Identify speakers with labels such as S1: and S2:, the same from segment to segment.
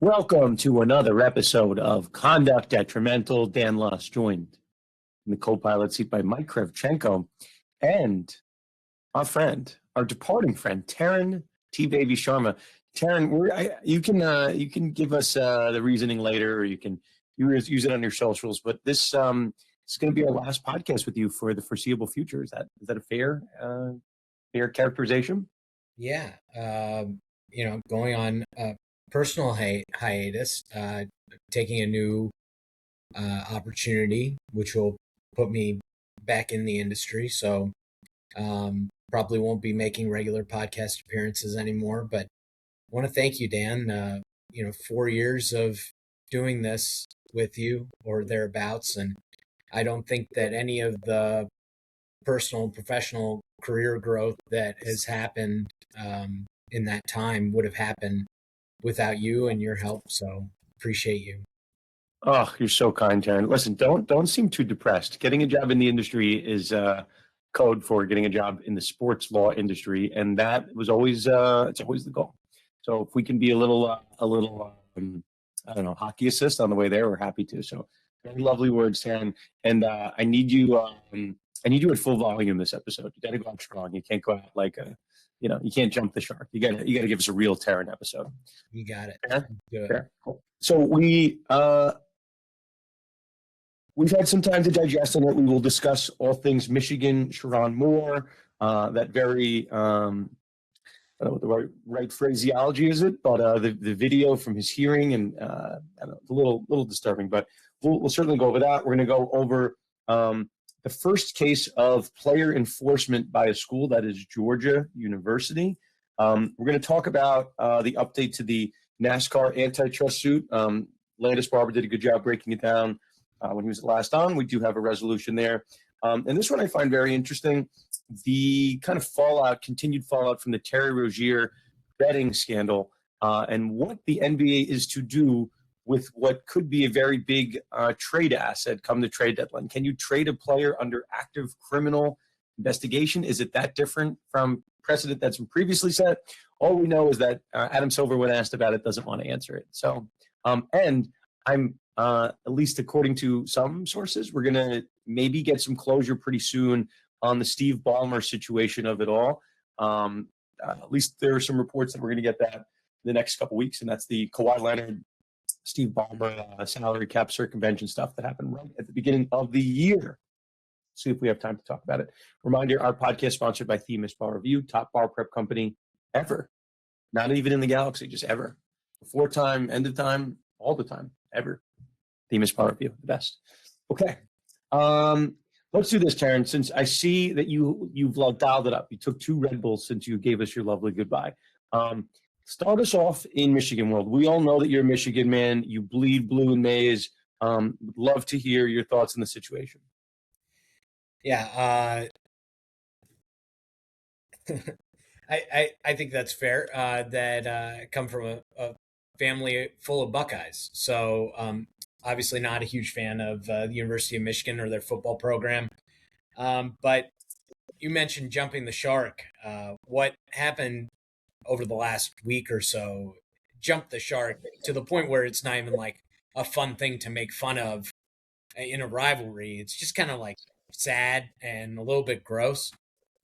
S1: Welcome to another episode of Conduct Detrimental. Dan Luss, joined in the co-pilot seat by Mike Kravchenko and our departing friend, Taryn T. Baby Sharma. Taryn, you can give us the reasoning later, or you can use it on your socials. But this is going to be our last podcast with you for the foreseeable future. Is that a fair characterization?
S2: Yeah, going on a personal hiatus, taking a new opportunity, which will put me back in the industry. So probably won't be making regular podcast appearances anymore. But I want to thank you, Dan. 4 years of doing this with you or thereabouts, and I don't think that any of the personal and professional career growth that has happened in that time would have happened without you and your help. So appreciate you.
S1: Oh, you're so kind, Taryn. Listen, don't seem too depressed. Getting a job in the industry is code for getting a job in the sports law industry, and that was always it's always the goal. So if we can be a little I don't know, hockey assist on the way there, we're happy to. So very lovely words, Taryn. And I need you at full volume this episode. You got to go out strong. You can't go out like you can't jump the shark. You got to give us a real Taryn episode.
S2: You got it.
S1: Fair? Fair. Cool. So we've had some time to digest on it. We will discuss all things Michigan, Sharon Moore, that very, I don't know what the right phraseology is it, but the video from his hearing, and I don't know, it's a little disturbing, but we'll certainly go over that. We're going to go over the first case of player enforcement by a school, that is Georgia University. We're going to talk about the update to the NASCAR antitrust suit. Landis Barber did a good job breaking it down when he was last on. We do have a resolution there. And this one I find very interesting, the kind of continued fallout from the Terry Rozier betting scandal, and what the NBA is to do with what could be a very big trade asset come the trade deadline. Can you trade a player under active criminal investigation? Is it that different from precedent that's been previously set? All we know is that Adam Silver, when asked about it, doesn't want to answer it. So, and I'm, at least according to some sources, we're going to maybe get some closure pretty soon on the Steve Ballmer situation of it all. At least there are some reports that we're going to get that the next couple weeks, and that's the Kawhi Leonard, Steve Ballmer salary cap circumvention stuff that happened right at the beginning of the year. See if we have time to talk about it. Reminder, our podcast sponsored by Themis Bar Review, top bar prep company ever. Not even in the galaxy, just ever. Before time, end of time, all the time, ever. Themis Bar Review, the best. Okay. Let's do this, Taryn. Since I see that you've dialed it up. You took 2 Red Bulls since you gave us your lovely goodbye. Start us off in Michigan world. We all know that you're a Michigan man. You bleed blue and maize. Would love to hear your thoughts on the situation.
S2: Yeah, I think that's fair. That I come from a family full of Buckeyes, so obviously not a huge fan of the University of Michigan or their football program. But you mentioned jumping the shark. What happened over the last week or so jumped the shark to the point where it's not even like a fun thing to make fun of in a rivalry. It's just kind of like sad and a little bit gross.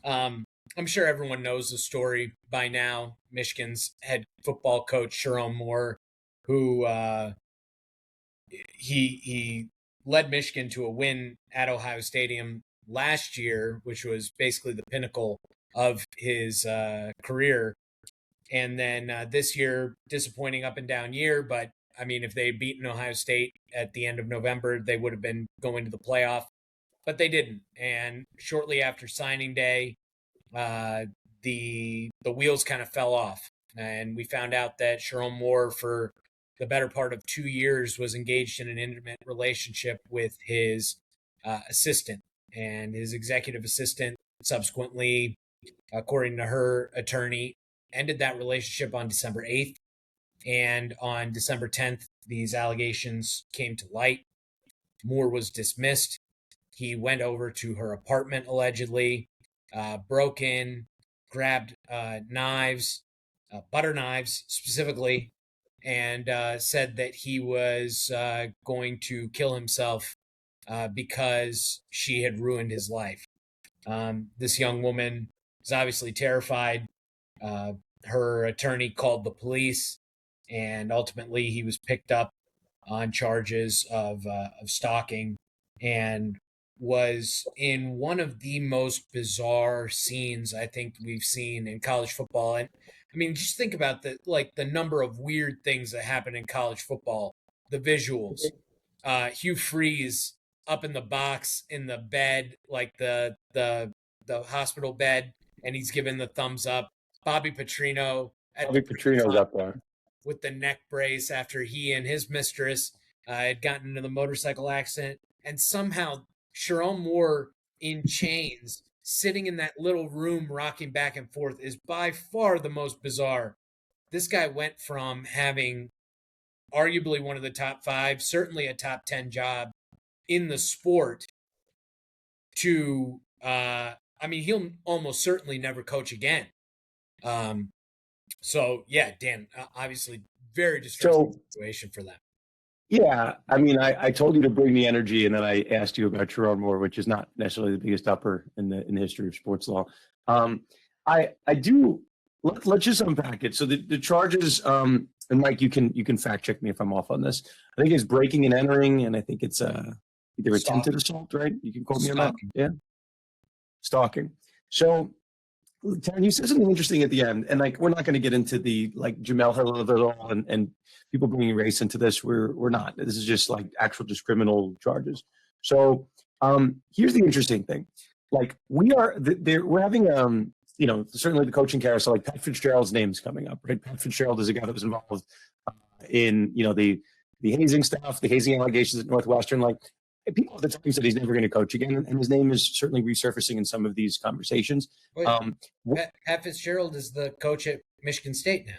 S2: I'm sure everyone knows the story by now. Michigan's head football coach, Sharon Moore, who he led Michigan to a win at Ohio Stadium last year, which was basically the pinnacle of his career. And then this year, disappointing up and down year. But, I mean, if they had beaten Ohio State at the end of November, they would have been going to the playoff. But they didn't. And shortly after signing day, the wheels kind of fell off. And we found out that Sharon Moore, for the better part of 2 years, was engaged in an intimate relationship with his assistant. And his executive assistant subsequently, according to her attorney, ended that relationship on December 8th. And on December 10th, these allegations came to light. Moore was dismissed. He went over to her apartment, allegedly, broke in, grabbed knives, butter knives specifically, and said that he was going to kill himself because she had ruined his life. This young woman was obviously terrified. Uh, Her attorney called the police, and ultimately he was picked up on charges of stalking, and was in one of the most bizarre scenes I think we've seen in college football. And I mean, just think about the number of weird things that happen in college football. The visuals, Hugh Freeze up in the box in the bed, like the hospital bed, and he's giving the thumbs up. Bobby Petrino at the
S1: Bobby Petrino's up there.
S2: with the neck brace after he and his mistress had gotten into the motorcycle accident, and somehow Sharon Moore in chains, sitting in that little room rocking back and forth, is by far the most bizarre. This guy went from having arguably one of the top five, certainly a top 10 job in the sport, to I mean, he'll almost certainly never coach again. So yeah, Dan, obviously very distressing situation for them.
S1: Yeah, I mean, I told you to bring the energy, and then I asked you about Sherrod Moore, which is not necessarily the biggest upper in the history of sports law. I do. Let's just unpack it. So the charges, and Mike, you can fact check me if I'm off on this. I think it's breaking and entering, and I think it's either attempted assault, right? You can quote me on that. Yeah, stalking. So Taryn, you said something interesting at the end, and like we're not going to get into the like Jamel Hill and people bringing race into this. We're not. This is just like actual just criminal charges. So here's the interesting thing: like we're having certainly the coaching carousel. Like Pat Fitzgerald's name's coming up, right? Pat Fitzgerald is a guy that was involved in the hazing stuff, the hazing allegations at Northwestern. Like people at the time said he's never going to coach again, and his name is certainly resurfacing in some of these conversations.
S2: Pat Fitzgerald is the coach at Michigan State now.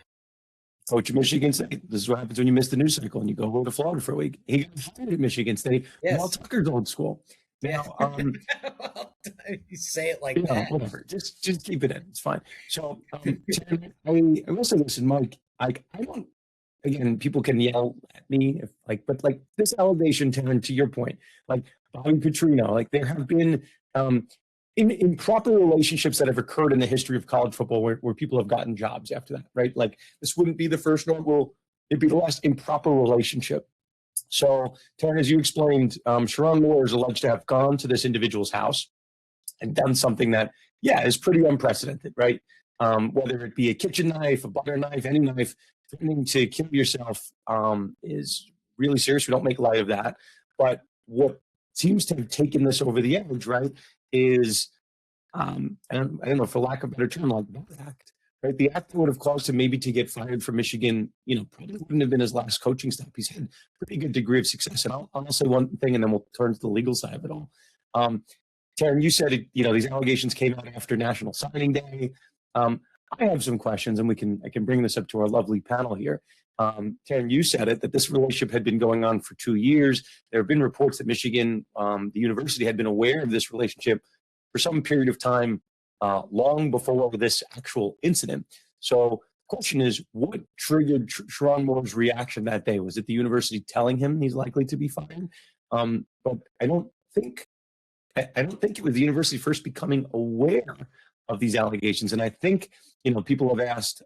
S1: Coach at Michigan State. This is what happens when you miss the news cycle and you go to Florida for a week. He got hired at Michigan State. Yes. Mel Tucker's old school. Now,
S2: well, you say it like that.
S1: Whatever. Just keep it in. It's fine. So I will say this, and Mike, I don't. Again, people can yell at me but this allegation, Taryn, to your point, like Bobby Petrino, like there have been improper relationships that have occurred in the history of college football where people have gotten jobs after that, right? Like this wouldn't be the first one. It'd be the last improper relationship. So, Taryn, as you explained, Sharon Moore is alleged to have gone to this individual's house and done something that, is pretty unprecedented, right? Whether it be a kitchen knife, a butter knife, any knife, threatening to kill yourself is really serious. We don't make light of that. But what seems to have taken this over the edge, right, is, I don't know, for lack of a better term, like that act, right? The act that would have caused him maybe to get fired from Michigan, probably wouldn't have been his last coaching stop. He's had a pretty good degree of success. And I'll say one thing, and then we'll turn to the legal side of it all. Taryn, you said, these allegations came out after National Signing Day. I have some questions, and I can bring this up to our lovely panel here. Taryn, you said it, that this relationship had been going on for 2 years. There have been reports that Michigan, the university, had been aware of this relationship for some period of time long before this actual incident. So the question is, what triggered Sharon Moore's reaction that day? Was it the university telling him he's likely to be fired? But I don't think it was the university first becoming aware of these allegations. And I think, people have asked,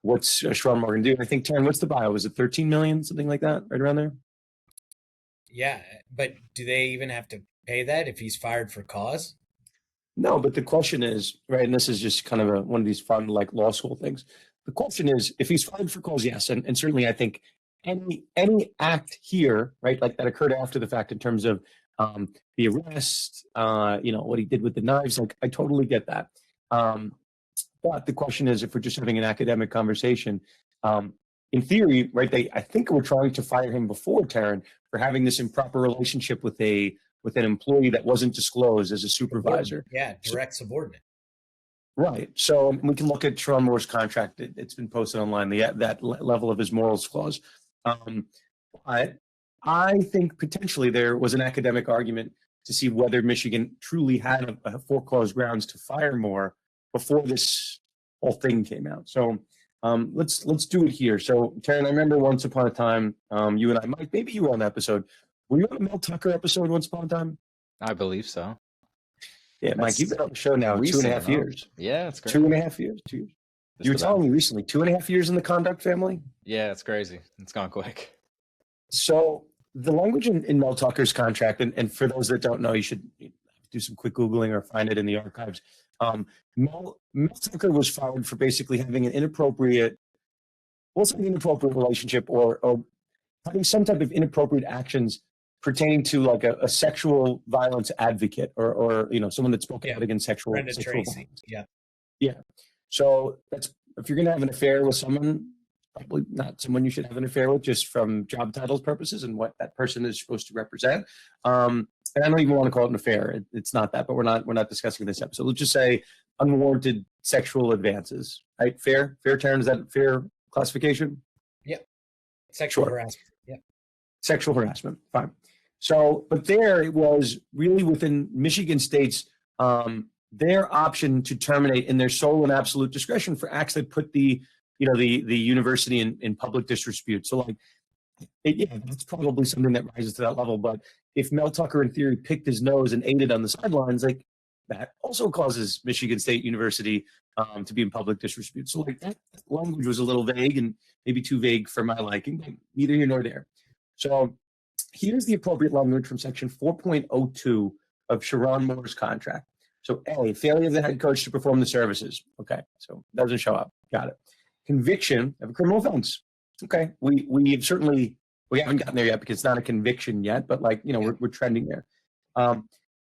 S1: what's Sharon Moore going to do? I think, Taryn, what's the bio? Was it 13 million, something like that, right around there?
S2: Yeah, but do they even have to pay that if he's fired for cause?
S1: No, but the question is, right, and this is just kind of one of these fun, like law school things. The question is, if he's fired for cause, yes, and certainly I think any act here, right, like that occurred after the fact in terms of the arrest, what he did with the knives, like I totally get that. But the question is, if we're just having an academic conversation, in theory, right, I think we're trying to fire him before, Taryn, for having this improper relationship with an employee that wasn't disclosed as a supervisor.
S2: Yeah, direct subordinate.
S1: Right. So we can look at Sharon Moore's contract. It's been posted online, that level of his morals clause. But I think potentially there was an academic argument to see whether Michigan truly had a foreclosed grounds to fire Moore before this whole thing came out. So Let's do it here. So, Taryn, I remember once upon a time, you and I, Mike, maybe you were on the episode. Were you on a Mel Tucker episode once upon a time?
S3: I believe so.
S1: Yeah, Mike, you've been on the show now
S3: recent,
S1: 2.5 years.
S3: Yeah, it's great.
S1: 2.5 years. 2 years. You were telling me recently, 2.5 years in the Conduct family?
S3: Yeah, it's crazy. It's gone quick.
S1: So the language in Mel Tucker's contract, and for those that don't know, you should do some quick Googling or find it in the archives. Mel Tucker was fired for basically having an inappropriate relationship or having some type of inappropriate actions pertaining to like a sexual violence advocate or someone that spoke out against sexual violence. Yeah. So that's, if you're going to have an affair with someone, probably not someone you should have an affair with just from job titles purposes and what that person is supposed to represent. And I don't even want to call it an affair. It's not that, but we're not discussing this episode. Let's just say unwarranted sexual advances, right? Fair, Taryn, is that fair classification?
S2: Yep. Sexual harassment. Yep. Sexual
S1: harassment. Fine. So, but there it was really within Michigan State's their option to terminate in their sole and absolute discretion for acts that put the university in public disrepute. So, like, that's probably something that rises to that level. But if Mel Tucker, in theory, picked his nose and ate it on the sidelines, like that also causes Michigan State University to be in public disrepute. So, like, that language was a little vague and maybe too vague for my liking, but neither here nor there. So here's the appropriate language from section 4.02 of Sharon Moore's contract. So A, failure of the head coach to perform the services. Okay, so doesn't show up. Got it. Conviction of a criminal offense. Okay, we haven't gotten there yet because it's not a conviction yet, but we're trending there.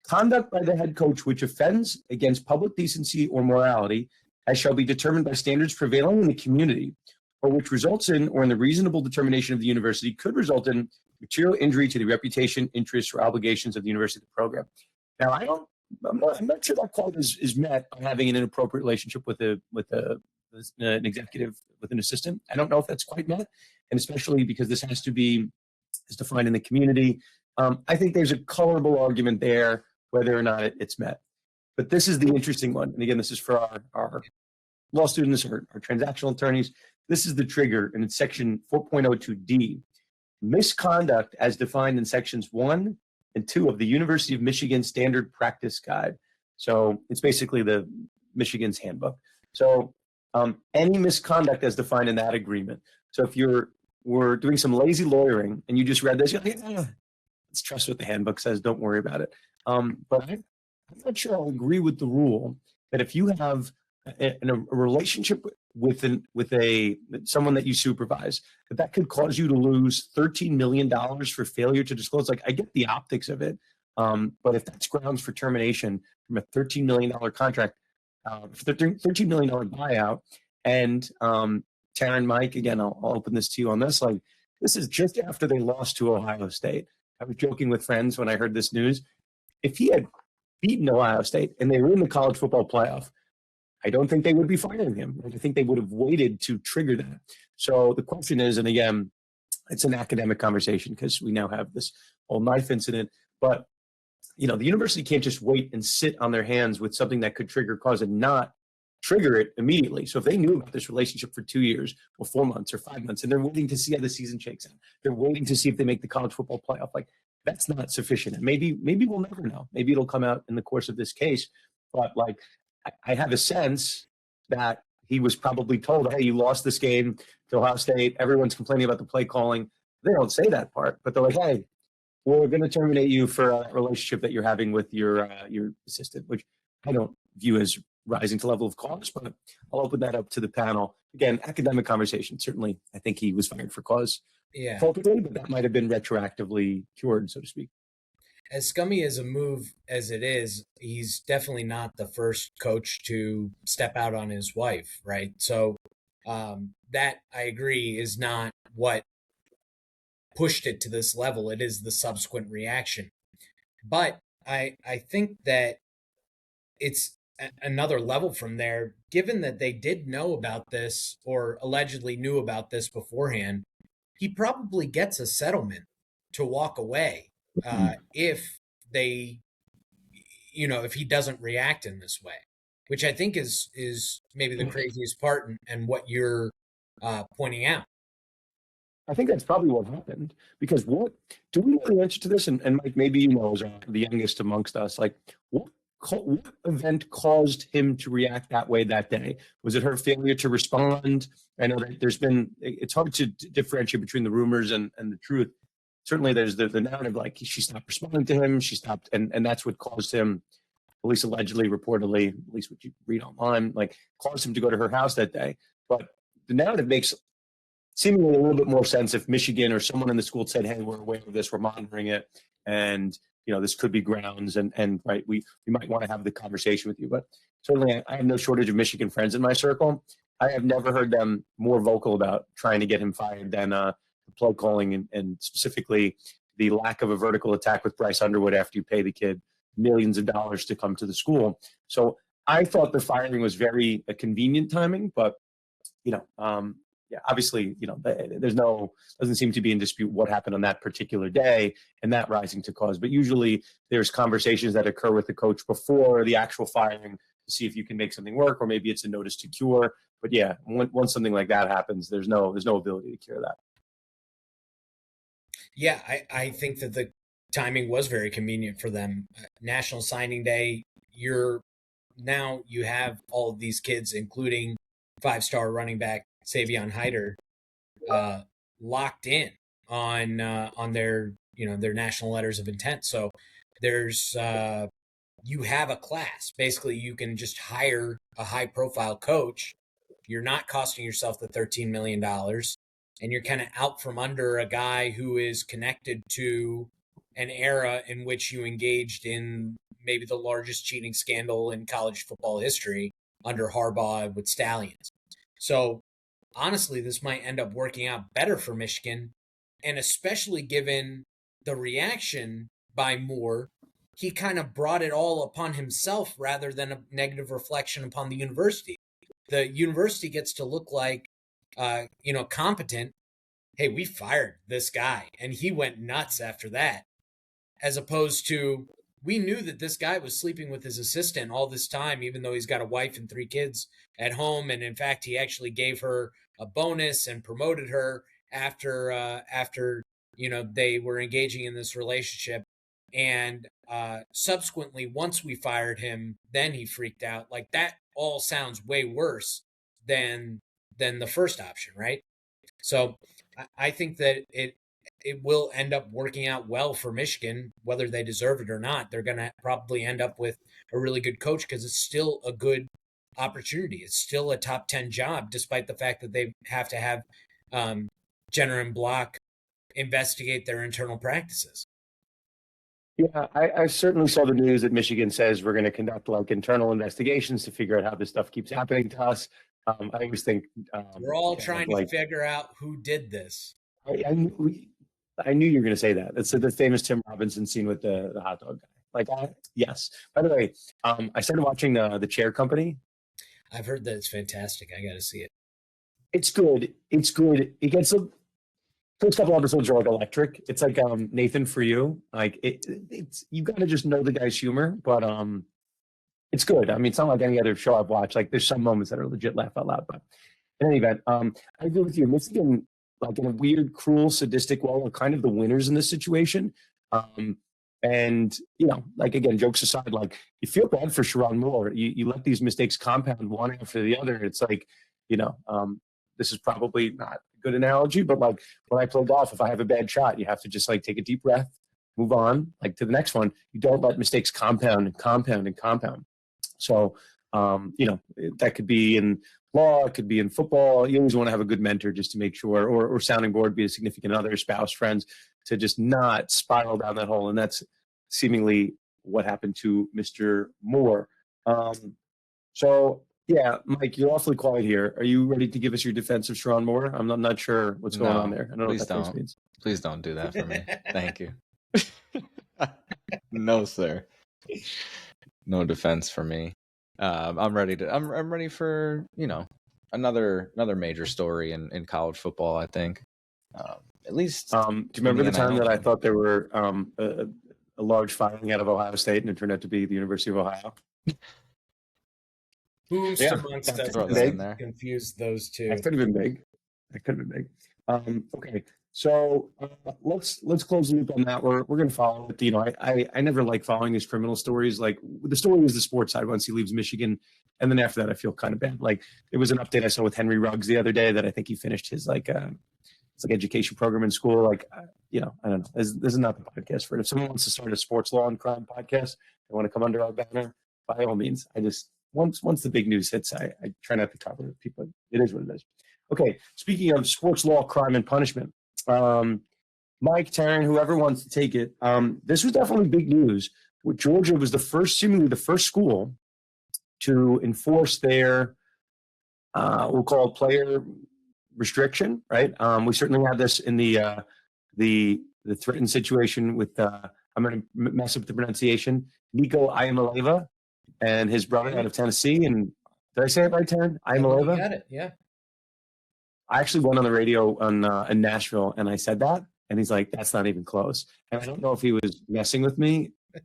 S1: Conduct by the head coach which offends against public decency or morality, as shall be determined by standards prevailing in the community, or which results in, or in the reasonable determination of the university, could result in material injury to the reputation, interests, or obligations of the university program. Now, I'm not sure that quality is met by having an inappropriate relationship with an executive, with an assistant. I don't know if that's quite met, and especially because this has to be is defined in the community. I think there's a colorable argument there whether or not it's met. But this is the interesting one, and again, this is for our law students or our transactional attorneys. This is the trigger, and it's section 4.02D. Misconduct as defined in sections 1 and 2 of the University of Michigan Standard Practice Guide. So it's basically the Michigan's handbook. So any misconduct as defined in that agreement. So if we're doing some lazy lawyering and you just read this, you're like, let's trust what the handbook says, don't worry about it. But I'm not sure I'll agree with the rule that if you have a relationship with someone that you supervise, that could cause you to lose $13 million for failure to disclose. Like, I get the optics of it, but if that's grounds for termination from a $13 million contract, $13 million buyout, and Taryn, Mike, again, I'll open this to you on this. Like, this is just after they lost to Ohio State. I was joking with friends when I heard this news. If he had beaten Ohio State and they were in the college football playoff, I don't think they would be firing him. I think they would have waited to trigger that. So the question is, and again, it's an academic conversation because we now have this whole knife incident, but the university can't just wait and sit on their hands with something that could trigger cause and not trigger it immediately. So if they knew about this relationship for 2 years or 4 months or 5 months, and they're waiting to see how the season shakes out, they're waiting to see if they make the college football playoff, like, that's not sufficient. And maybe we'll never know. Maybe it'll come out in the course of this case, but like, I have a sense that he was probably told, hey, you lost this game to Ohio State. Everyone's complaining about the play calling. They don't say that part, but they're like, hey, we're going to terminate you for a relationship that you're having with your assistant, which I don't view as rising to level of cause, but I'll open that up to the panel. Again, academic conversation. Certainly, I think he was fired for cause appropriately, but that might have been retroactively cured, so to speak.
S2: As scummy as a move as it is, he's definitely not the first coach to step out on his wife, right? So that, I agree, is not what pushed it to this level. It is the subsequent reaction. But I think that it's another level from there, given that they did know about this or allegedly knew about this beforehand. He probably gets a settlement to walk away if they, if he doesn't react in this way, which I think is maybe the craziest part and what you're pointing out.
S1: I think that's probably what happened, because what do we know the answer to this? And Mike, maybe you know, as the youngest amongst us, like what event caused him to react that way that day? Was it her failure to respond? I know that it's hard to differentiate between the rumors and the truth. Certainly there's the narrative, like she stopped responding to him, she stopped, and that's what caused him, at least allegedly, reportedly, at least what you read online, like caused him to go to her house that day. But the narrative makes seemingly a little bit more sense if Michigan or someone in the school said, "Hey, we're aware of this, we're monitoring it, and this could be grounds, and right, we might want to have the conversation with you." But certainly, I have no shortage of Michigan friends in my circle. I have never heard them more vocal about trying to get him fired than the play calling and specifically the lack of a vertical attack with Bryce Underwood after you pay the kid millions of dollars to come to the school. So I thought the firing was very convenient timing, but yeah, obviously, doesn't seem to be in dispute what happened on that particular day and that rising to cause. But usually there's conversations that occur with the coach before the actual firing to see if you can make something work, or maybe it's a notice to cure. But yeah, once something like that happens, there's no ability to cure that.
S2: Yeah, I think that the timing was very convenient for them. National Signing Day, you have all of these kids, including 5-star running back Savion Hyder, locked in on their national letters of intent. So there's you have a class. Basically, you can just hire a high profile coach. You're not costing yourself the $13 million, and you're kind of out from under a guy who is connected to an era in which you engaged in maybe the largest cheating scandal in college football history under Harbaugh with Stallions. So honestly, this might end up working out better for Michigan, and especially given the reaction by Moore, he kind of brought it all upon himself rather than a negative reflection upon the university. The university gets to look like, competent. Hey, we fired this guy, and he went nuts after that, as opposed to, we knew that this guy was sleeping with his assistant all this time, even though he's got a wife and 3 kids at home. And in fact, he actually gave her a bonus and promoted her after they were engaging in this relationship. And subsequently, once we fired him, then he freaked out. Like, that all sounds way worse than the first option, right? So I think that it will end up working out well for Michigan, whether they deserve it or not. They're going to probably end up with a really good coach because it's still a good opportunity. It's still a top 10 job, despite the fact that they have to have Jenner and Block investigate their internal practices.
S1: Yeah, I certainly saw the news that Michigan says we're going to conduct like internal investigations to figure out how this stuff keeps happening to us. I always think
S2: we're all trying to figure out who did this.
S1: I knew you were going to say that. It's the famous Tim Robinson scene with the hot dog guy. Yes. By the way, I started watching the Chair Company.
S2: I've heard that it's fantastic. I got to see it.
S1: It's good. It gets first couple episodes are like electric. It's like Nathan For You. Like it's you got to just know the guy's humor, but it's good. I mean, it's not like any other show I've watched. Like there's some moments that are legit laugh out loud. But in any event, I agree with you. Michigan, like in a weird, cruel, sadistic way, are kind of the winners in this situation. And like again, jokes aside, like you feel bad for Sharon Moore. You let these mistakes compound one after the other. It's like, this is probably not a good analogy, but like when I play golf, if I have a bad shot, you have to just like take a deep breath, move on, like to the next one. You don't let mistakes compound and compound and compound. So, that could be in law, it could be in football. You always want to have a good mentor just to make sure, or sounding board, be a significant other, spouse, friends, to just not spiral down that hole. And that's seemingly what happened to Mr. Moore. So, yeah, Mike, you're awfully quiet here. Are you ready to give us your defense of Sharon Moore? I'm not sure what's going on there. I don't know what that means.
S3: Please don't do that for me. Thank you. No, sir. No defense for me. I'm ready for, another major story in college football, I think. At least.
S1: Do you remember the time that I thought there were a large firing out of Ohio State and it turned out to be the University of Ohio?
S2: Who's amongst us
S1: doesn't
S2: confuse those two?
S1: That could have been big. That could have been big. Okay, so let's close the loop on that. We're going to follow it. You know, I never like following his criminal stories. Like the story was the sports side once he leaves Michigan, and then after that, I feel kind of bad. Like there was an update I saw with Henry Ruggs the other day that I think he finished his it's like education program in school. Like you know, I don't know. This is not the podcast for it. If someone wants to start a sports law and crime podcast, they want to come under our banner, by all means. I just once the big news hits, I try not to cover it. People, it is what it is. Okay, speaking of sports law, crime, and punishment, Mike, Taryn, whoever wants to take it, this was definitely big news. Georgia was seemingly the first school to enforce their, we'll call it player restriction, right? We certainly had this in the threatened situation with, I'm going to mess up the pronunciation, Nico Iamaleava and his brother out of Tennessee. And did I say it right, Taryn? Iamaleava?
S2: You got it, yeah.
S1: I actually went on the radio in Nashville and I said that, and he's like, "That's not even close." And I don't know if he was messing with me. I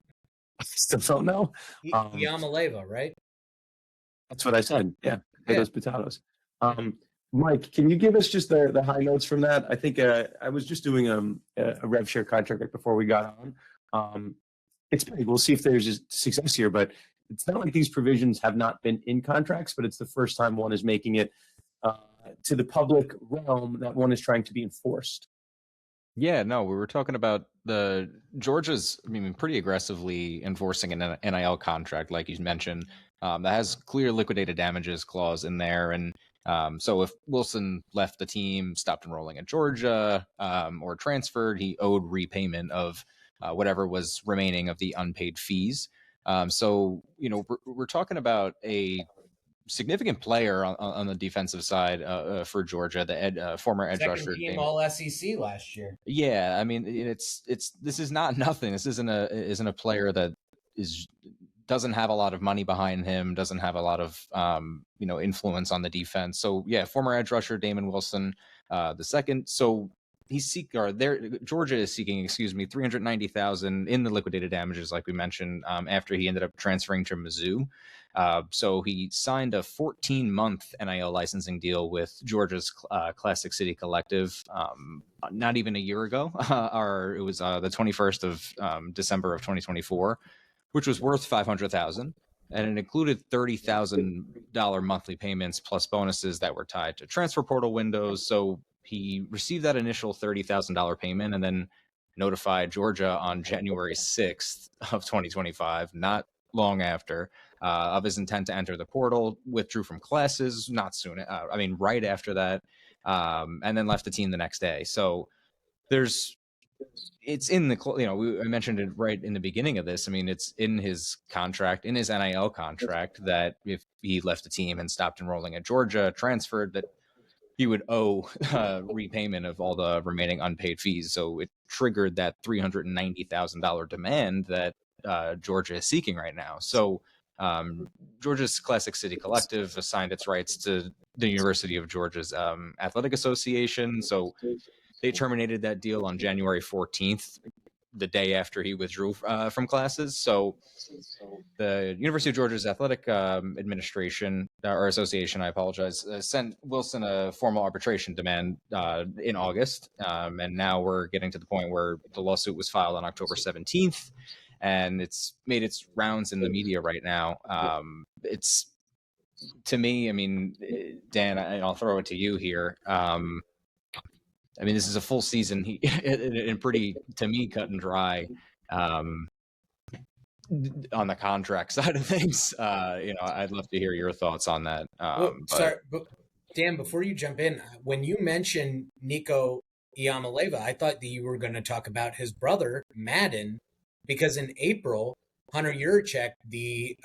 S1: still don't know.
S2: Iamaleava, right?
S1: That's what I said. Yeah, potatoes. Mike, can you give us just the high notes from that? I think I was just doing a rev share contract right before we got on. It's big. We'll see if there's just success here, but it's not like these provisions have not been in contracts, but it's the first time one is making it to the public realm that one is trying to be enforced.
S3: Yeah, no, we were talking about Georgia's, pretty aggressively enforcing an NIL contract, like you mentioned, that has clear liquidated damages clause in there. And so if Wilson left the team, stopped enrolling at Georgia, or transferred, he owed repayment of whatever was remaining of the unpaid fees. So, we're talking about a significant player on the defensive side for Georgia, the former edge rusher.
S2: Second team All SEC last year.
S3: Yeah, it's this is not nothing. This isn't a player that doesn't have a lot of money behind him, doesn't have a lot of influence on the defense. So yeah, former edge rusher Damon Wilson, the second. So Georgia is seeking, $390,000 in the liquidated damages, like we mentioned, after he ended up transferring to Mizzou. So he signed a 14-month NIL licensing deal with Georgia's Classic City Collective not even a year ago, or it was the 21st of December of 2024, which was worth $500,000. And it included $30,000 monthly payments plus bonuses that were tied to transfer portal windows. So he received that initial $30,000 payment and then notified Georgia on January 6th of 2025, not long after, of his intent to enter the portal, withdrew from classes not soon. Right after that, and then left the team the next day. So it's in I mentioned it right in the beginning of this. It's in his contract, in his NIL contract, that if he left the team and stopped enrolling at Georgia, transferred, that he would owe repayment of all the remaining unpaid fees. So it triggered that $390,000 demand that Georgia is seeking right now. So Georgia's Classic City Collective assigned its rights to the University of Georgia's Athletic Association. So they terminated that deal on January 14th, the day after he withdrew from classes. So the University of Georgia's Athletic Administration, or Association, I apologize, sent Wilson a formal arbitration demand in August. And now we're getting to the point where the lawsuit was filed on October 17th. And it's made its rounds in the media right now. It's, to me, Dan, I'll throw it to you here. This is a full season and pretty, to me, cut and dry on the contract side of things. I'd love to hear your thoughts on that.
S2: Sorry, but Dan, before you jump in, when you mentioned Nico Iamaleava, I thought that you were going to talk about his brother, Madden, because in April, Hunter Yurachek, the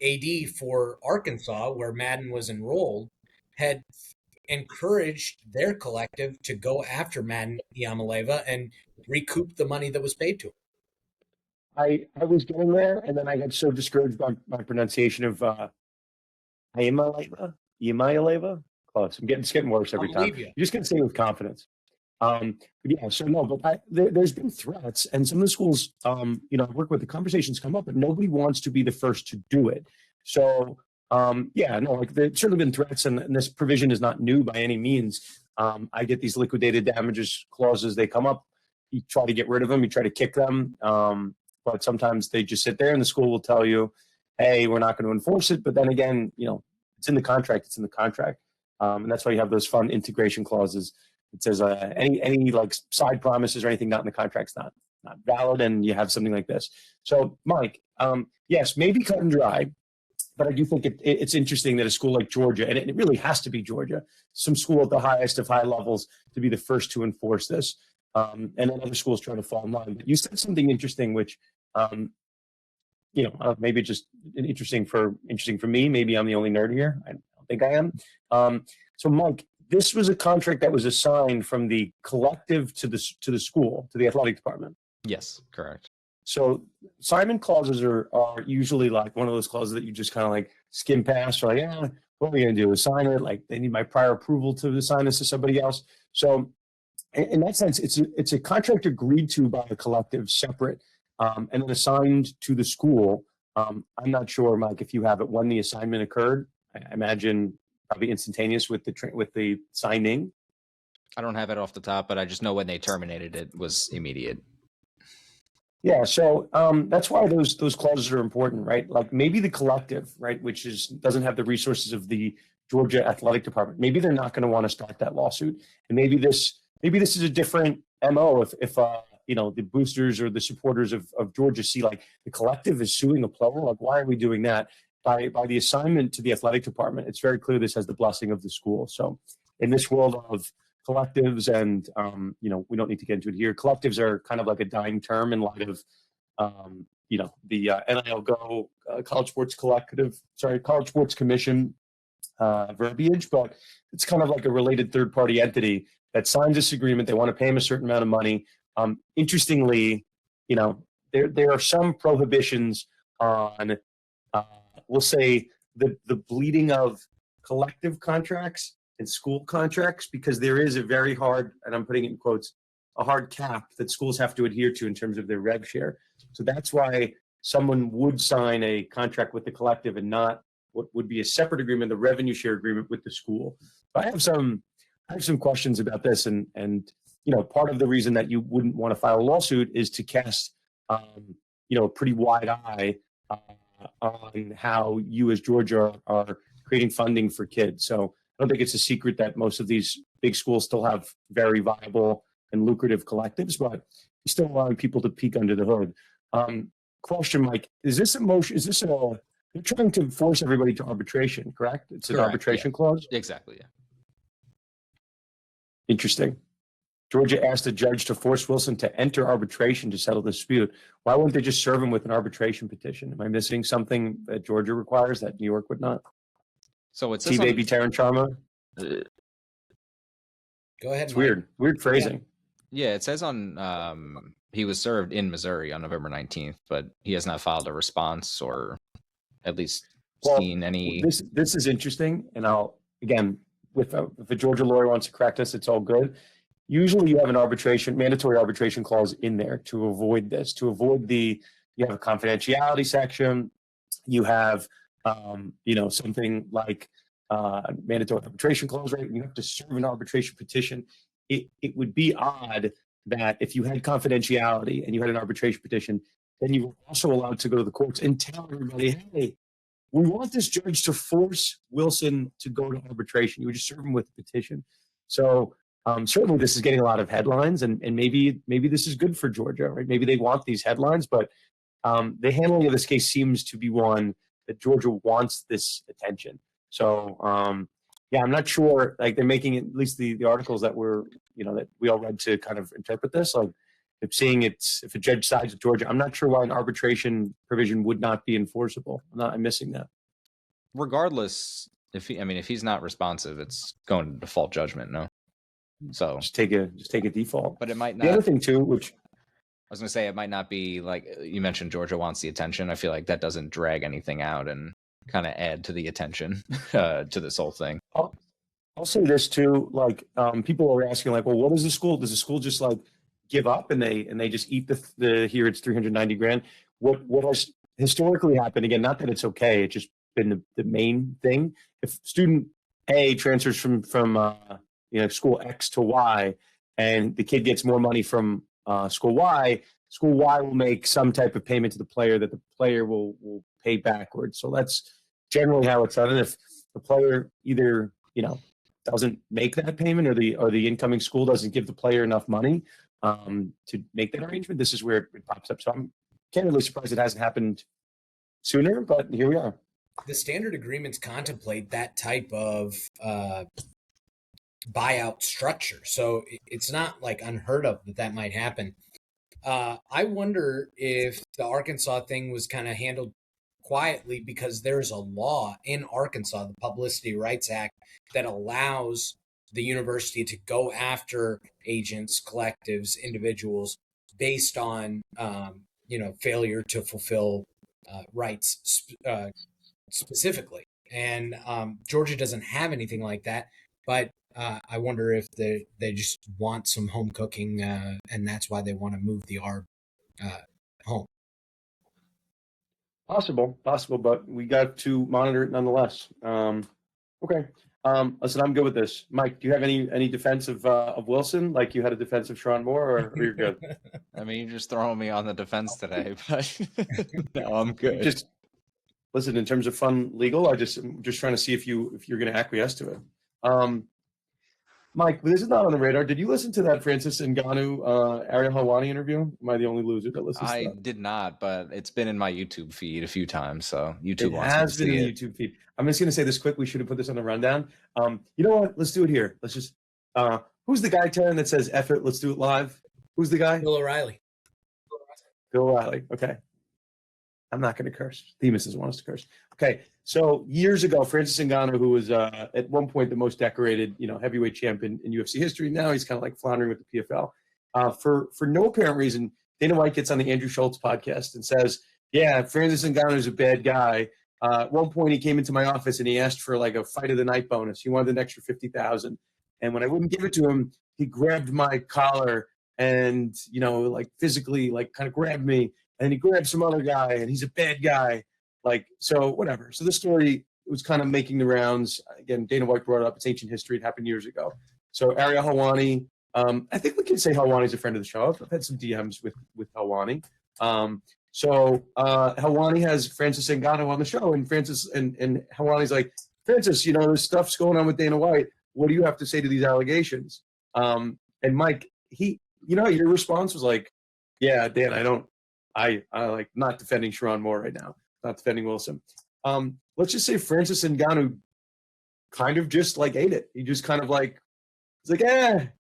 S2: AD for Arkansas, where Madden was enrolled, had encouraged their collective to go after Madden Iamaleava and recoup the money that was paid to him.
S1: I was getting there, and then I got so discouraged by my pronunciation of Iamaleava. Close. It's getting worse every time. You're just going to say it with confidence. There's been threats, and some of the schools, I work with, the conversations come up, but nobody wants to be the first to do it. So Yeah, no, like there's certainly been threats, and this provision is not new by any means. I get these liquidated damages clauses. They come up. You try to get rid of them. You try to kick them. But sometimes they just sit there, and the school will tell you, "Hey, we're not going to enforce it." But then again, it's in the contract. It's in the contract, and that's why you have those fun integration clauses. It says any like side promises or anything not in the contract's not valid, and you have something like this. So, Mike, yes, maybe cut and dry. But I do think it's interesting that a school like Georgia, and it really has to be Georgia, some school at the highest of high levels, to be the first to enforce this, and then other schools trying to fall in line. But you said something interesting, which, maybe just interesting for me. Maybe I'm the only nerd here. I don't think I am. So, Mike, this was a contract that was assigned from the collective to the school, to the athletic department.
S3: Yes, correct.
S1: So assignment clauses are usually like one of those clauses that you just kind of like skim past. Or like, yeah, what are we going to do? Assign it? Like they need my prior approval to assign this to somebody else. So in that sense, it's a contract agreed to by the collective, separate, and then assigned to the school. I'm not sure, Mike, if you have it when the assignment occurred. I imagine probably instantaneous with the signing.
S3: I don't have it off the top, but I just know when they terminated it was immediate.
S1: Yeah, so that's why those clauses are important, right? Like maybe the collective, right, which doesn't have the resources of the Georgia athletic department. Maybe they're not going to want to start that lawsuit, and maybe this is a different MO. If the boosters or the supporters of Georgia see like the collective is suing a player, like why are we doing that? By the assignment to the athletic department, it's very clear this has the blessing of the school. So in this world of collectives, and we don't need to get into it here. Collectives are kind of like a dying term in light of the NIL Go College Sports Commission verbiage, but it's kind of like a related third-party entity that signs this agreement. They want to pay them a certain amount of money. Interestingly, there are some prohibitions on, we'll say, the bleeding of collective contracts and school contracts, because there is a very hard, and I'm putting it in quotes, a hard cap that schools have to adhere to in terms of their rev share. So that's why someone would sign a contract with the collective and not what would be a separate agreement, the revenue share agreement with the school. But I have some questions about this, and part of the reason that you wouldn't want to file a lawsuit is to cast a pretty wide eye on how you as Georgia are creating funding for kids. So I don't think it's a secret that most of these big schools still have very viable and lucrative collectives, but you're still allowing people to peek under the hood. Question, Mike, is this a motion? You're trying to force everybody to arbitration, correct? It's an arbitration clause?
S3: Exactly, yeah.
S1: Interesting. Georgia asked a judge to force Wilson to enter arbitration to settle the dispute. Why wouldn't they just serve him with an arbitration petition? Am I missing something that Georgia requires that New York would not?
S3: So it's
S1: T-Baby Taryn Sharma?
S2: Go ahead,
S1: It's
S2: Mike.
S1: weird phrasing.
S3: Yeah, it says on he was served in Missouri on November 19th, but he has not filed a response or at least seen any.
S1: This is interesting, and I'll again, if a Georgia lawyer wants to correct us, it's all good. Usually, you have an mandatory arbitration clause in there to avoid this. You have a confidentiality section. You have something like mandatory arbitration clause, right? You have to serve an arbitration petition. It would be odd that if you had confidentiality and you had an arbitration petition, then you were also allowed to go to the courts and tell everybody, hey, we want this judge to force Wilson to go to arbitration. You would just serve him with a petition. So certainly this is getting a lot of headlines, and maybe this is good for Georgia, right? Maybe they want these headlines, but the handling of this case seems to be one that Georgia wants this attention. So, I'm not sure, like they're making it, at least the articles that that we all read to kind of interpret this, like if a judge sides with Georgia, I'm not sure why an arbitration provision would not be enforceable. I'm missing that.
S3: Regardless, if he's not responsive, it's going to default judgment, no? So
S1: just take a default.
S3: But it might not.
S1: The other thing too, which
S3: I was going to say, it might not be like you mentioned, Georgia wants the attention. I feel like that doesn't drag anything out and kind of add to the attention to this whole thing.
S1: I'll say this too, like people are asking like, well, what is the school? Does the school just like give up and they just eat the here it's $390,000? What has historically happened, again, not that it's okay, it just been the main thing. If student A transfers from school X to Y, and the kid gets more money from school Y will make some type of payment to the player that the player will pay backwards. So that's generally how it's done. And if the player either doesn't make that payment, or the incoming school doesn't give the player enough money to make that arrangement, this is where it pops up. So I'm candidly surprised it hasn't happened sooner, but here we are.
S2: The standard agreements contemplate that type of buyout structure, so it's not like unheard of that might happen. I wonder if the Arkansas thing was kind of handled quietly because there's a law in Arkansas, the Publicity Rights Act, that allows the university to go after agents, collectives, individuals based on failure to fulfill rights specifically. And Georgia doesn't have anything like that, but I wonder if they just want some home cooking, and that's why they want to move the ARB home.
S1: Possible, but we got to monitor it nonetheless. Okay. Listen, I'm good with this. Mike, do you have any defense of Wilson, like you had a defense of Sharon Moore, or you're good?
S3: I mean, you're just throwing me on the defense today, but no, I'm good.
S1: Just listen, in terms of fun legal, I'm just trying to see if you're going to acquiesce to it. Mike, this is not on the radar. Did you listen to that Francis Ngannou, Ariel Helwani interview? Am I the only loser that listens to that?
S3: I did not, but it's been in my YouTube feed a few times, so YouTube
S1: It
S3: wants
S1: has
S3: me to
S1: been
S3: see
S1: in the YouTube feed. I'm just going to say this quick. We should have put this on the rundown. You know what? Let's do it here. Let's just who's the guy, Taryn, that says F it, let's do it live? Who's the guy?
S2: Bill O'Reilly.
S1: Bill O'Reilly. Okay. I'm not going to curse. Themis doesn't want us to curse. Okay. So years ago, Francis Ngannou, who was at one point the most decorated, heavyweight champion in UFC history, now he's kind of like floundering with the PFL. For no apparent reason, Dana White gets on the Andrew Schultz podcast and says, "Yeah, Francis Ngannou is a bad guy. At one point, he came into my office and he asked for like a fight of the night bonus. He wanted an extra $50,000, and when I wouldn't give it to him, he grabbed my collar and like physically, like kind of grabbed me." And he grabbed some other guy, and he's a bad guy. Like, so whatever. So this story was kind of making the rounds. Again, Dana White brought it up. It's ancient history. It happened years ago. So Ariel Helwani, I think we can say Helwani's a friend of the show. I've had some DMs with Helwani. So Helwani has Francis Ngannou on the show, and Francis and Helwani's like, "Francis, this stuff's going on with Dana White. What do you have to say to these allegations?" And Mike, your response was like, "Yeah, Dan, I like not defending Sharon Moore right now, not defending Wilson." Let's just say Francis Ngannou kind of just like ate it. He just kind of like, it's like,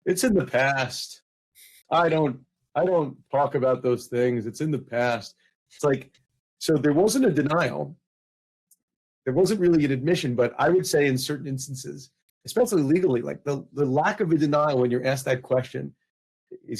S1: it's in the past. I don't talk about those things. It's in the past. It's like, so there wasn't a denial. There wasn't really an admission, but I would say in certain instances, especially legally, like the lack of a denial when you're asked that question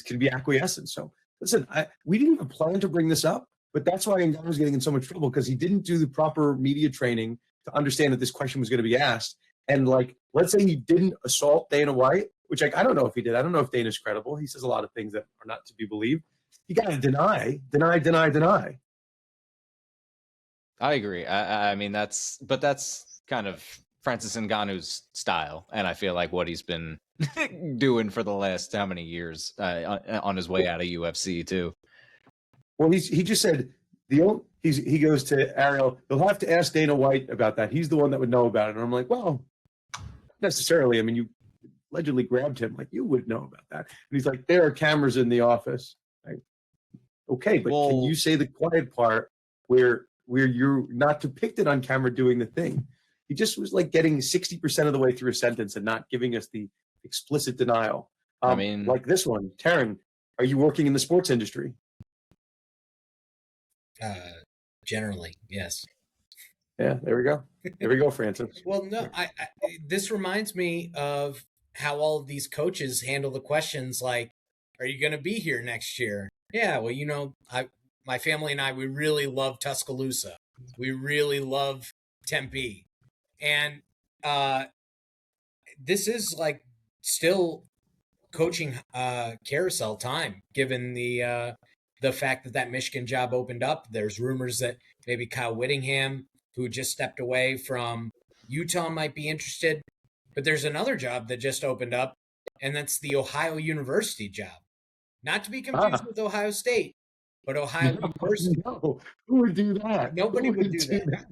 S1: can be acquiescence. So listen, we didn't even plan to bring this up, but that's why Ngannou was getting in so much trouble, because he didn't do the proper media training to understand that this question was going to be asked. And like, let's say he didn't assault Dana White, which I don't know if he did. I don't know if Dana's credible. He says a lot of things that are not to be believed. You got to deny.
S3: I agree. I mean, that's kind of Francis Ngannou's style, and I feel like what he's been doing for the last how many years on his way out of UFC too.
S1: Well, he just said he goes to Ariel. They'll have to ask Dana White about that. He's the one that would know about it. And I'm like, well, not necessarily. I mean, you allegedly grabbed him. Like, you would know about that. And he's like, there are cameras in the office. Like, okay, but can you say the quiet part where you're not depicted on camera doing the thing? He just was like getting 60% of the way through a sentence and not giving us the explicit denial.
S3: I mean,
S1: like this one, Taryn, are you working in the sports industry?
S2: Generally, yes.
S1: Yeah, there we go. There we go, Francis.
S2: Well, no, I this reminds me of how all of these coaches handle the questions like, "Are you going to be here next year?" Yeah, well, my family and I, we really love Tuscaloosa. We really love Tempe. And this is like still coaching carousel time, given the fact that Michigan job opened up. There's rumors that maybe Kyle Whittingham who just stepped away from Utah, might be interested. But there's another job that just opened up, and that's the Ohio University job. Not to be confused with Ohio State, but Ohio University.
S1: No, who would do that?
S2: Nobody
S1: Who
S2: would do that.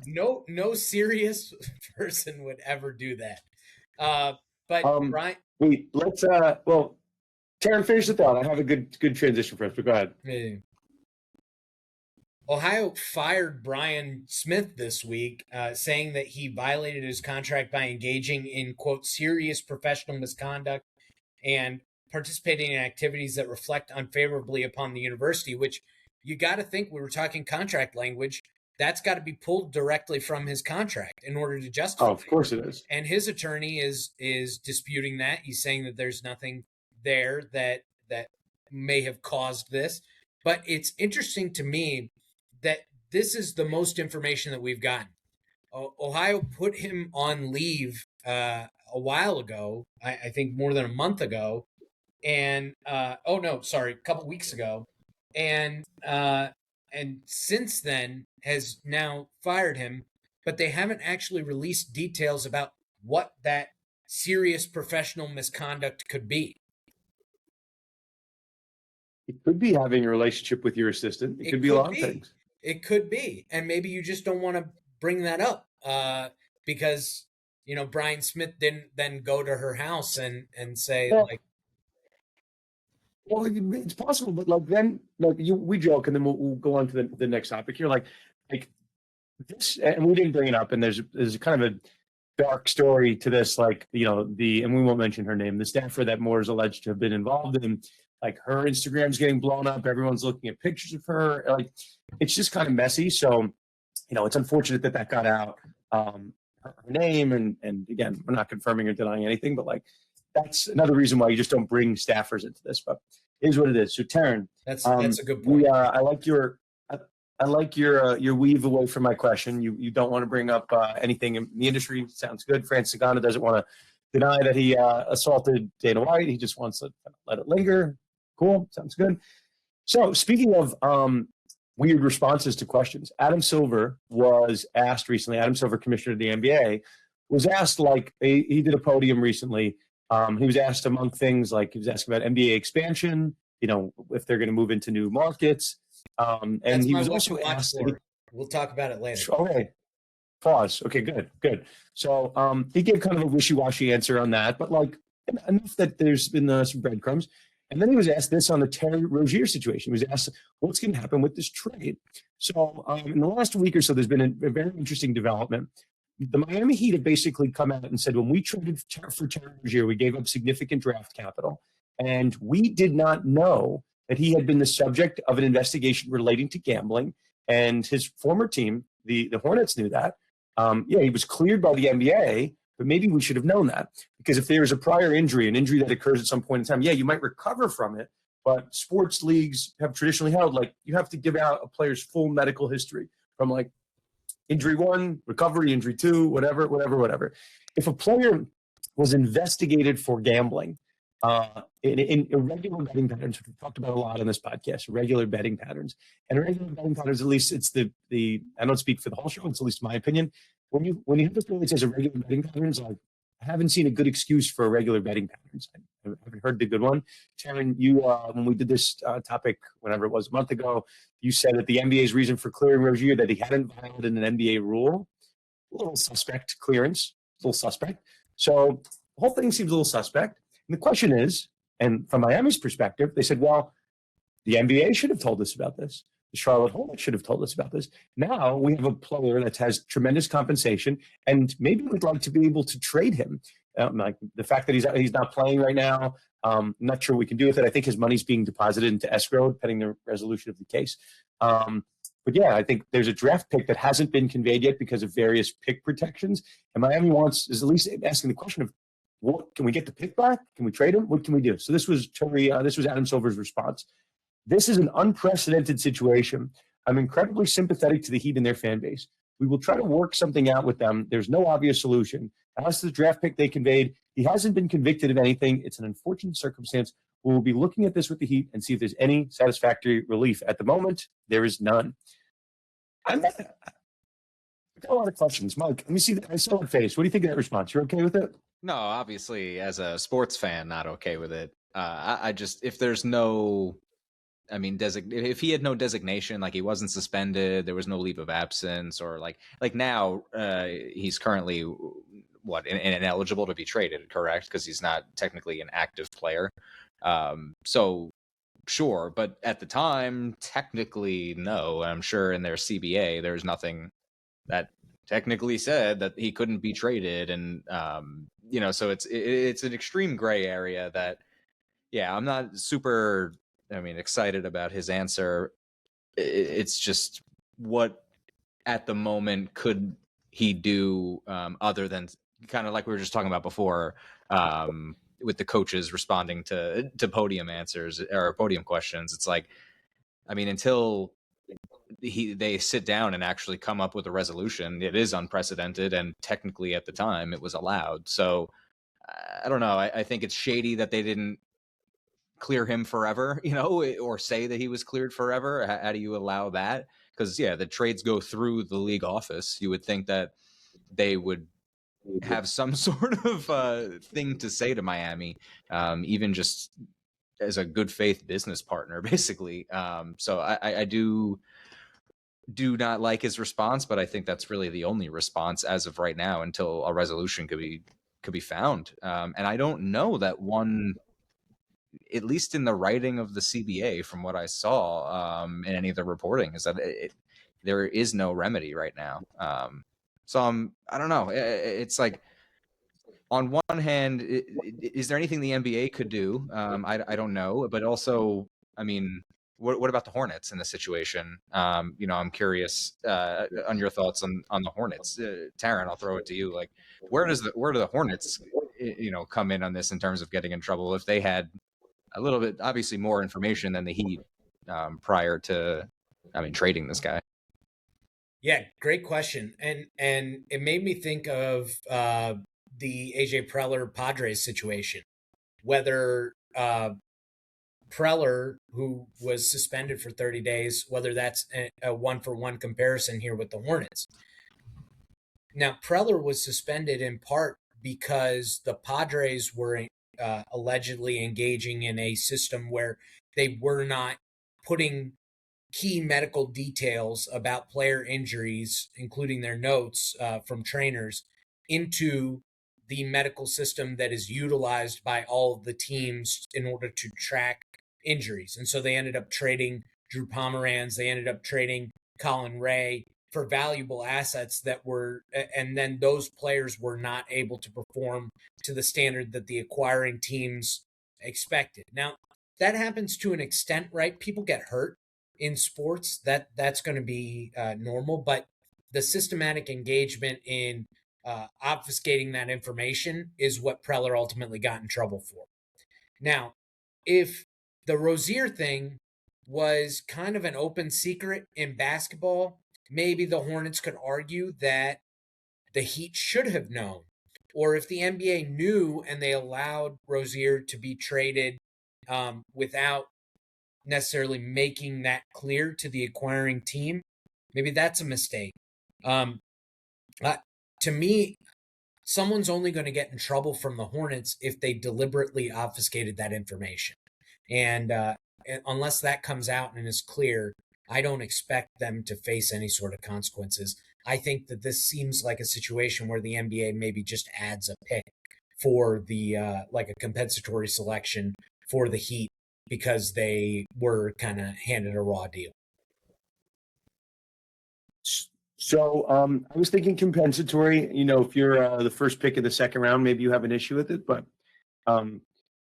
S2: No serious person would ever do that. But Brian,
S1: wait, let's well, Taryn, finish the thought. I have a good transition for us, but go ahead.
S2: Ohio fired Brian Smith this week, saying that he violated his contract by engaging in, quote, serious professional misconduct and participating in activities that reflect unfavorably upon the university, which you got to think, we were talking contract language, that's got to be pulled directly from his contract in order to justify.
S1: Oh, of course it is.
S2: And his attorney is disputing that. He's saying that there's nothing there that may have caused this. But it's interesting to me that this is the most information that we've gotten. Ohio put him on leave a while ago, I think more than a month ago, and a couple weeks ago, and since then has now fired him, but they haven't actually released details about what that serious professional misconduct could be.
S1: It could be having a relationship with your assistant. It could be a lot of things.
S2: It could be. And maybe you just don't want to bring that up because, Brian Smith didn't then go to her house and say,
S1: Well, it's possible, but we joke, and then we'll go on to the next topic here. Like this, and we didn't bring it up, and there's kind of a dark story to this, and we won't mention her name, the staffer that Moore is alleged to have been involved in. Like, her Instagram's getting blown up. Everyone's looking at pictures of her. Like, it's just kind of messy. So, it's unfortunate that got out, her name. And again, we're not confirming or denying anything, but that's another reason why you just don't bring staffers into this. But it is what it is. So, Taryn,
S2: that's a good point.
S1: I like your weave away from my question. You don't want to bring up anything in the industry. Sounds good. Francis Ngannou doesn't want to deny that he assaulted Dana White. He just wants to let it linger. Cool. Sounds good. So, speaking of weird responses to questions, Adam Silver was asked recently. Adam Silver, commissioner of the NBA, was asked, he did a podium recently. He was asked, among things, he was asking about NBA expansion, if they're going to move into new markets. And he was also asked.
S2: We'll talk about it later.
S1: Okay. Pause. Okay, good. So he gave kind of a wishy-washy answer on that, but enough that there's been some breadcrumbs. And then he was asked this on the Terry Rozier situation. He was asked, what's going to happen with this trade? So in the last week or so, there's been a very interesting development. The Miami Heat have basically come out and said, when we traded for Terry Rozier, we gave up significant draft capital. And we did not know that he had been the subject of an investigation relating to gambling. And his former team, the Hornets, knew that. He was cleared by the NBA, but maybe we should have known that. Because if there is a prior injury, an injury that occurs at some point in time, you might recover from it. But sports leagues have traditionally held, you have to give out a player's full medical history from injury 1, recovery, injury 2, whatever. If a player was investigated for gambling, in irregular betting patterns, which we've talked about a lot on this podcast, irregular betting patterns, at least it's the I don't speak for the whole show, it's at least my opinion. When you have a player that says irregular betting patterns, I haven't seen a good excuse for irregular betting patterns. I haven't heard the good one. Taryn, you when we did this topic, whenever it was, a month ago, you said that the NBA's reason for clearing Rozier, that he hadn't violated an NBA rule. A little suspect clearance, a little suspect. So the whole thing seems a little suspect. And the question is, and from Miami's perspective, they said, well, the NBA should have told us about this. The Charlotte Hornets should have told us about this. Now we have a player that has tremendous compensation, and maybe we'd like to be able to trade him. The fact that he's not playing right now, I'm not sure we can do with it. I think his money's being deposited into escrow pending the resolution of the case. But I think there's a draft pick that hasn't been conveyed yet because of various pick protections. And Miami is at least asking the question of, what can we get the pick back? Can we trade him? What can we do? So this was Adam Silver's response. This is an unprecedented situation. I'm incredibly sympathetic to the Heat and their fan base. We will try to work something out with them. There's no obvious solution. As to the draft pick they conveyed, he hasn't been convicted of anything. It's an unfortunate circumstance. We will be looking at this with the Heat and see if there's any satisfactory relief. At the moment, there is none. got a lot of questions. Mike, let me see. I saw your face. What do you think of that response? You're okay with it?
S3: No, obviously, as a sports fan, not okay with it. I just, if there's no, I mean, if he had no designation, like he wasn't suspended, there was no leave of absence, or like now he's currently ineligible to be traded, correct? Because he's not technically an active player. So sure, but at the time, technically no. I'm sure in their CBA, there's nothing that technically said that he couldn't be traded, and so it's an extreme gray area that, yeah, I'm not super, excited about his answer. It's just, what at the moment could he do, other than kind of like we were just talking about before, with the coaches responding to podium answers or podium questions. It's like, until they sit down and actually come up with a resolution, it is unprecedented, and technically at the time it was allowed. So I don't know. I think it's shady that they didn't clear him forever, or say that he was cleared forever. How do you allow that? Because, yeah, the trades go through the league office. You would think that they would have some sort of thing to say to Miami, even just as a good faith business partner, basically. So I do not like his response, but I think that's really the only response as of right now until a resolution could be found. And I don't know that one, at least in the writing of the CBA, from what I saw in any of the reporting, is that there is no remedy right now. So I don't know. It's like, on one hand, is there anything the NBA could do? I don't know, but also, what about the Hornets in this situation? I'm curious on your thoughts on the Hornets. Taryn, I'll throw it to you. Like, where do the Hornets, come in on this in terms of getting in trouble if they had a little bit, obviously, more information than the Heat prior to, trading this guy?
S2: Yeah, great question. And it made me think of the AJ Preller Padres situation, whether Preller, who was suspended for 30 days, whether that's a one-for-one comparison here with the Hornets. Now, Preller was suspended in part because the Padres were allegedly engaging in a system where they were not putting key medical details about player injuries, including their notes from trainers, into the medical system that is utilized by all of the teams in order to track injuries. And so they ended up trading Drew Pomeranz. They ended up trading Colin Ray for valuable assets that were, and then those players were not able to perform to the standard that the acquiring teams expected. Now, that happens to an extent, right? People get hurt in sports. That's going to be normal, but the systematic engagement in obfuscating that information is what Preller ultimately got in trouble for. Now, if the Rozier thing was kind of an open secret in basketball, maybe the Hornets could argue that the Heat should have known. Or if the NBA knew and they allowed Rozier to be traded without necessarily making that clear to the acquiring team, maybe that's a mistake. To me, someone's only going to get in trouble from the Hornets if they deliberately obfuscated that information. And unless that comes out and is clear, I don't expect them to face any sort of consequences. I think that this seems like a situation where the NBA maybe just adds a pick for the like a compensatory selection for the Heat because they were kind of handed a raw deal.
S1: So I was thinking compensatory. If you're the first pick in the second round, maybe you have an issue with it, but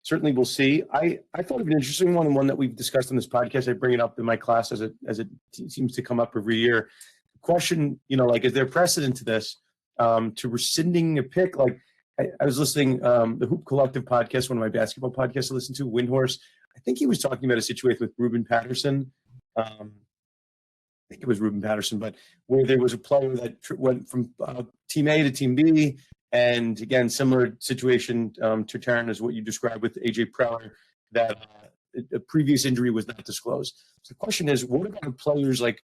S1: certainly we'll see. I thought of an interesting one, and one that we've discussed on this podcast. I bring it up in my class as it seems to come up every year. Question, is there precedent to this, to rescinding a pick? Like, I was listening the Hoop Collective podcast, one of my basketball podcasts I listen to, Windhorse. I think he was talking about a situation with Ruben Patterson. I think it was Ruben Patterson, but where there was a player that went from Team A to Team B, and again, similar situation to Taryn as what you described with AJ Preller, that a previous injury was not disclosed. So the question is, what about players like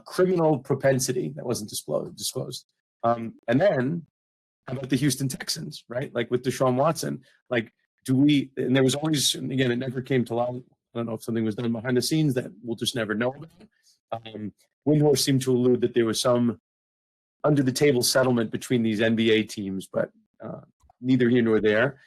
S1: criminal propensity that wasn't disclosed. And then how about the Houston Texans, right? Like with Deshaun Watson, like and there was always, and again, it never came to light. I don't know if something was done behind the scenes that we'll just never know about. Windhorst seemed to allude that there was some under the table settlement between these NBA teams, but neither here nor there.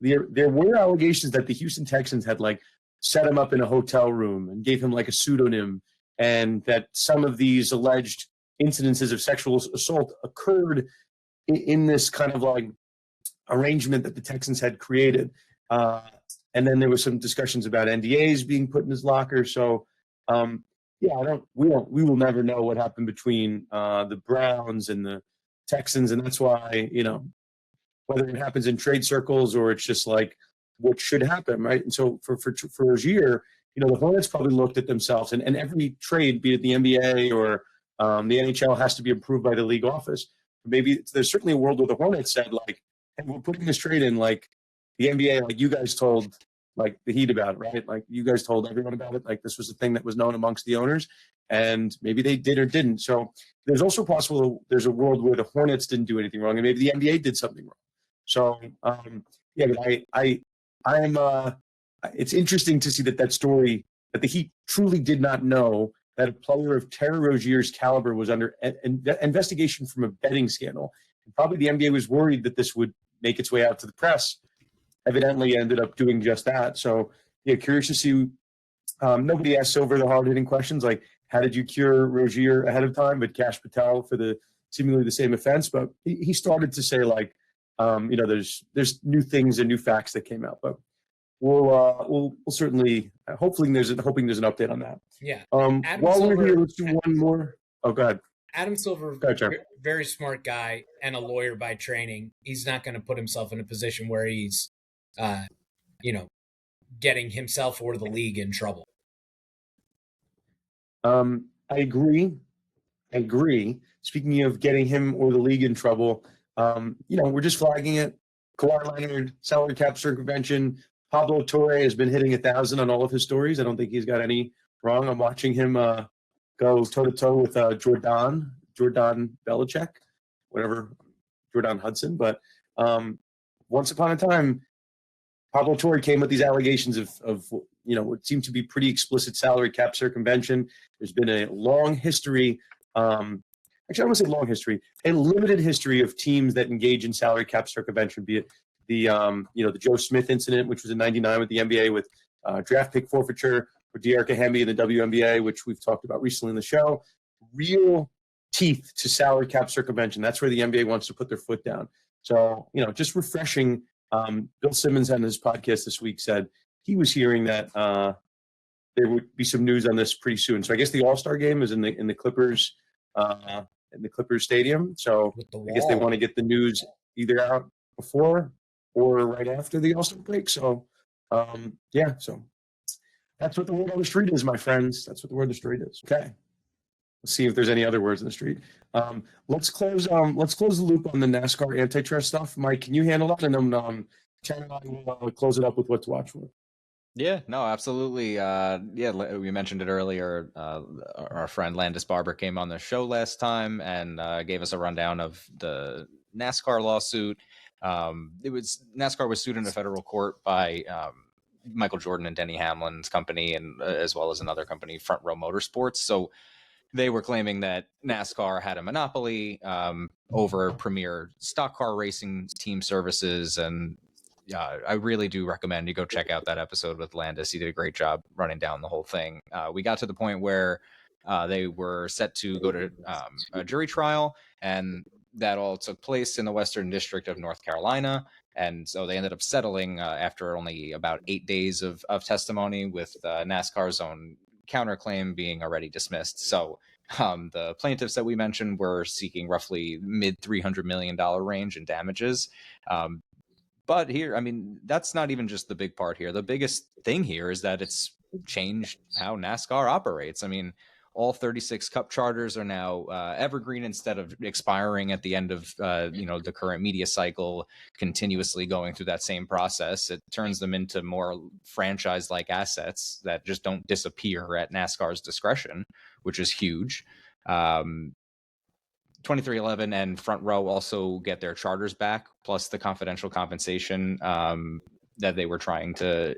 S1: There were allegations that the Houston Texans had like set him up in a hotel room and gave him like a pseudonym, and that some of these alleged incidences of sexual assault occurred in this kind of like arrangement that the Texans had created. And then there was some discussions about NDAs being put in his locker. So, we will never know what happened between the Browns and the Texans. And that's why, whether it happens in trade circles or it's just like what should happen, right? And so for Rozier, the Hornets probably looked at themselves, and every trade, be it the NBA or the NHL, has to be approved by the league office. Maybe there's certainly a world where the Hornets said, like, hey, we're putting this trade in, like, the NBA, like, you guys told, like, the Heat about it, right? Like, you guys told everyone about it. Like, this was a thing that was known amongst the owners, and maybe they did or didn't. So there's also possible there's a world where the Hornets didn't do anything wrong, and maybe the NBA did something wrong. So, but it's interesting to see that story, that the Heat truly did not know that a player of Terry Rozier's caliber was under investigation from a betting scandal. And probably the NBA was worried that this would make its way out to the press. Evidently ended up doing just that. So, curious to see. Nobody asked Silver the hard-hitting questions like, how did you cure Rozier ahead of time, but Cash Patel for the seemingly the same offense? But he started to say, like, there's new things and new facts that came out. But we'll certainly hoping there's an update on that.
S2: Yeah.
S1: While we're here, let's do one more. Oh, go ahead.
S2: Adam Silver, very smart guy and a lawyer by training. He's not going to put himself in a position where he's, getting himself or the league in trouble.
S1: I agree. Speaking of getting him or the league in trouble, we're just flagging it. Kawhi Leonard, salary cap circumvention. Pablo Torre has been hitting 1,000 on all of his stories. I don't think he's got any wrong. I'm watching him go toe-to-toe with Jordan Belichick, whatever, Jordan Hudson. But once upon a time, Pablo Torre came with these allegations of what seemed to be pretty explicit salary cap circumvention. There's been a long history, actually I don't want to say long history, a limited history of teams that engage in salary cap circumvention, be it the Joe Smith incident, which was in '99 with the NBA with draft pick forfeiture, or De'Arca Hemi in the WNBA, which we've talked about recently in the show. Real teeth to salary cap circumvention. That's where the NBA wants to put their foot down. So, just refreshing. Bill Simmons on his podcast this week said he was hearing that there would be some news on this pretty soon. So I guess the All-Star game is in the Clippers stadium. So I guess they want to get the news either out before or right after the All-Star break. So so that's what the word on the street is, my friends. That's what the word on the street is. Okay. Let's see if there's any other words in the street. Let's close the loop on the NASCAR antitrust stuff. Mike, can you handle that? And then Chad and I will close it up with what to watch for.
S3: Yeah, no, absolutely. We mentioned it earlier. Our friend Landis Barber came on the show last time and gave us a rundown of the NASCAR lawsuit. NASCAR was sued in a federal court by Michael Jordan and Denny Hamlin's company, and as well as another company, Front Row Motorsports. So they were claiming that NASCAR had a monopoly over premier stock car racing team services. And I really do recommend you go check out that episode with Landis. He did a great job running down the whole thing. We got to the point where they were set to go to a jury trial, and that all took place in the Western District of North Carolina. And so they ended up settling after only about 8 days of testimony, with NASCAR's own counterclaim being already dismissed. So the plaintiffs that we mentioned were seeking roughly mid $300 million range in damages. But here, I mean, that's not even just the big part here. The biggest thing here is that it's changed how NASCAR operates. I mean, all 36 Cup charters are now evergreen instead of expiring at the end of the current media cycle, continuously going through that same process. It turns them into more franchise-like assets that just don't disappear at NASCAR's discretion, which is huge. 2311 and Front Row also get their charters back, plus the confidential compensation that they were trying to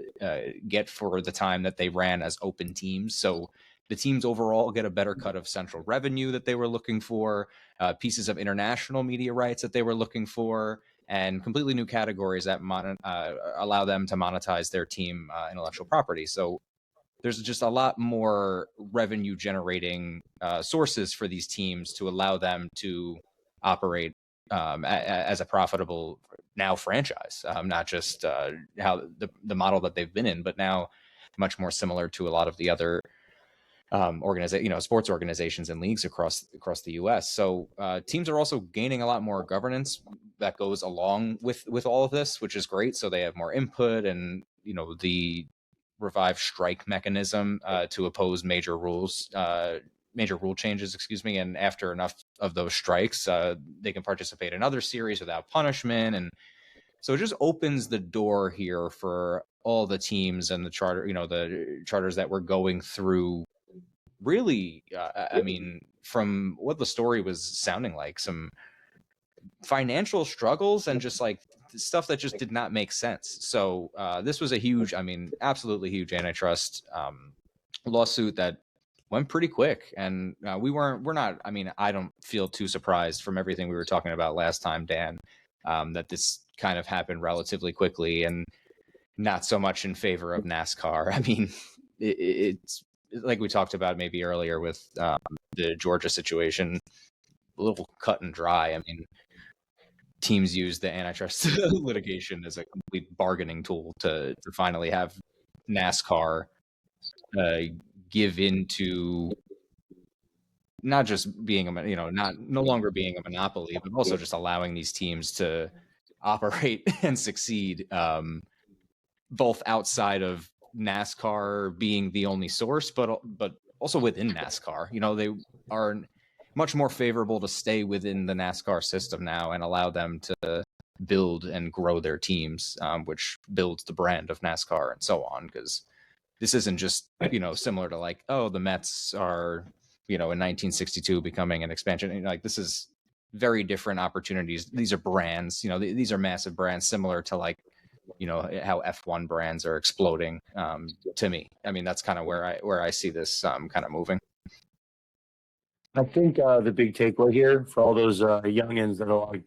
S3: get for the time that they ran as open teams. So the teams overall get a better cut of central revenue that they were looking for, pieces of international media rights that they were looking for, and completely new categories that allow them to monetize their team intellectual property. So there's just a lot more revenue generating sources for these teams to allow them to operate as a profitable now franchise, not just how the model that they've been in, but now much more similar to a lot of the other sports organizations and leagues across the U.S. So teams are also gaining a lot more governance that goes along with all of this, which is great. So they have more input, and the revived strike mechanism to oppose major rule changes, and after enough of those strikes, they can participate in other series without punishment. And so it just opens the door here for all the teams and the charters that were going through really, from what the story was sounding like, some financial struggles and just like stuff that just did not make sense. So this was a huge, absolutely huge antitrust lawsuit that went pretty quick. And I don't feel too surprised from everything we were talking about last time, Dan, that this kind of happened relatively quickly and not so much in favor of NASCAR. It's like we talked about maybe earlier with the Georgia situation, a little cut and dry. Teams use the antitrust litigation as a complete bargaining tool to finally have NASCAR give into not just being no longer being a monopoly, but also just allowing these teams to operate and succeed, both outside of NASCAR being the only source, but also within NASCAR. They are much more favorable to stay within the NASCAR system now and allow them to build and grow their teams, which builds the brand of NASCAR and so on. Because this isn't just, similar to like, oh, the Mets are, in 1962 becoming an expansion. This is very different opportunities. These are brands, these are massive brands, similar to like, how F1 brands are exploding, to me. That's kind of where I see this kind of moving.
S1: I think the big takeaway here for all those youngins that are like,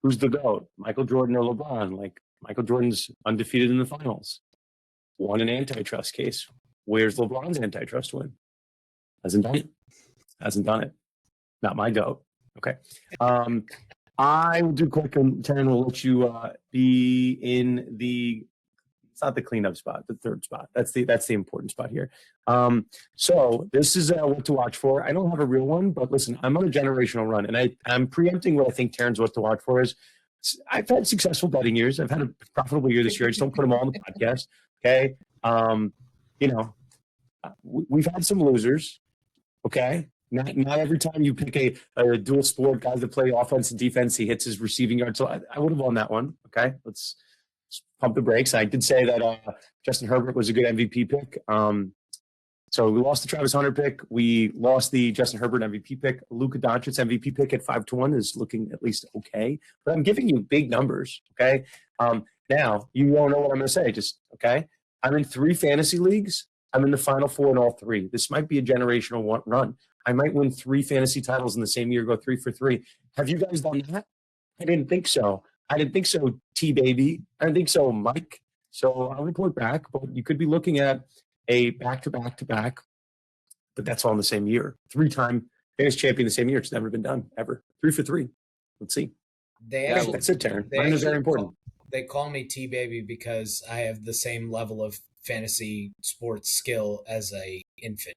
S1: who's the GOAT, Michael Jordan or LeBron? Like, Michael Jordan's undefeated in the finals, won an antitrust case. Where's LeBron's antitrust win? Hasn't done it. Not my GOAT. Okay. I will do quick, and Taryn will let you be in it's not the cleanup spot, the third spot. That's the important spot here. So this is what to watch for. I don't have a real one, but listen, I'm on a generational run, and I'm preempting what I think Taryn's what to watch for is. I've had successful betting years. I've had a profitable year this year. I just don't put them all on the podcast. Okay. We've had some losers. Okay. Not every time you pick a dual sport guy to play offense and defense, he hits his receiving yard. So I would have won that one. Okay. Let's pump the brakes. I did say that Justin Herbert was a good MVP pick. So we lost the Travis Hunter pick. We lost the Justin Herbert MVP pick. Luka Doncic MVP pick at 5-1 is looking at least okay. But I'm giving you big numbers, okay? Now, you won't know what I'm going to say. Just, okay? I'm in 3 fantasy leagues. I'm in the Final Four in all 3. This might be a generational run. I might win 3 fantasy titles in the same year, go 3 for 3. Have you guys done that? I didn't think so. I didn't think so, T-Baby. I didn't think so, Mike. So I'll report back. But you could be looking at a back-to-back, but that's all in the same year. 3-time fantasy champion the same year. It's never been done, ever. 3 for 3. Let's see. That's it, Taryn. Mine is very important.
S2: They call me T-Baby because I have the same level of fantasy sports skill as a infant.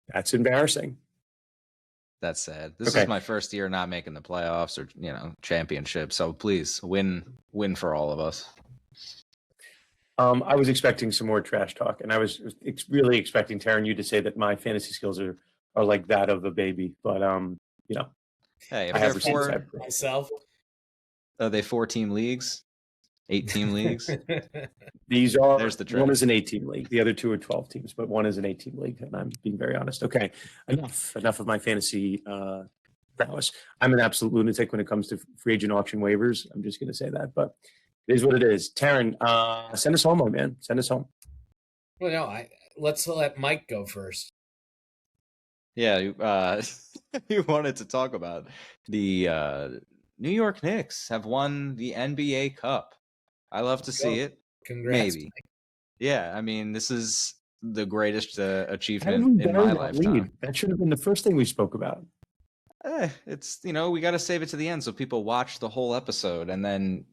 S1: That's embarrassing.
S3: That's sad. This is my first year not making the playoffs or championship. So please win for all of us.
S1: I was expecting some more trash talk, and I was really expecting Taryn, you to say that my fantasy skills are like that of a baby. But you know,
S3: Hey, if
S1: I
S3: they're
S1: have received
S3: four,
S1: that.
S2: Myself.
S3: are they 4-team leagues, 8-team leagues?
S1: These are
S3: There's the
S1: one
S3: trick.
S1: is an 8-team league, the other two are 12 teams, but one is an 8-team league, and I'm being very honest. Okay, enough of my fantasy prowess. I'm an absolute lunatic when it comes to free agent auction waivers. I'm just going to say that, but it is what it is. Taryn, send us home, my man. Send us home.
S2: Well, no, let's let Mike go first.
S3: Yeah, you wanted to talk about the New York Knicks have won the NBA Cup. I love to see it.
S2: Congrats.
S3: Maybe. Yeah, I mean, this is the greatest
S1: How did we
S3: achievement in
S1: bury
S3: my
S1: that
S3: lifetime.
S1: lead? That should have been the first thing we spoke about.
S3: It's, we got to save it to the end so people watch the whole episode, and then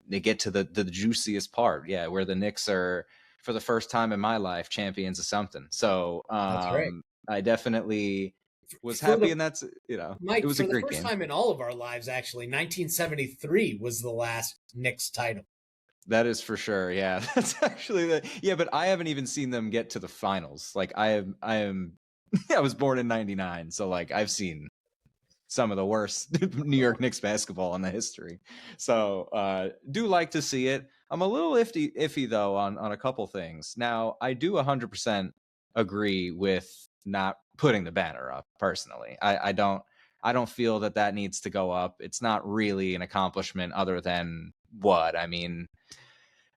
S3: they get to the juiciest part. Yeah, where the Knicks are, for the first time in my life, champions of something. So
S2: That's right.
S3: I definitely was
S2: For
S3: happy,
S2: the-
S3: and that's
S2: Mike,
S3: it was
S2: for
S3: a
S2: the
S3: great
S2: first
S3: game.
S2: time in all of our lives, actually, 1973 was the last Knicks title.
S3: That is for sure. Yeah, that's actually but I haven't even seen them get to the finals. Like I am I was born in 99, so like I've seen some of the worst New York Knicks basketball in the history. So do like to see it. I'm a little iffy though on a couple things. Now, I do 100% agree with not putting the banner up personally. I don't feel that needs to go up. It's not really an accomplishment other than what? I mean,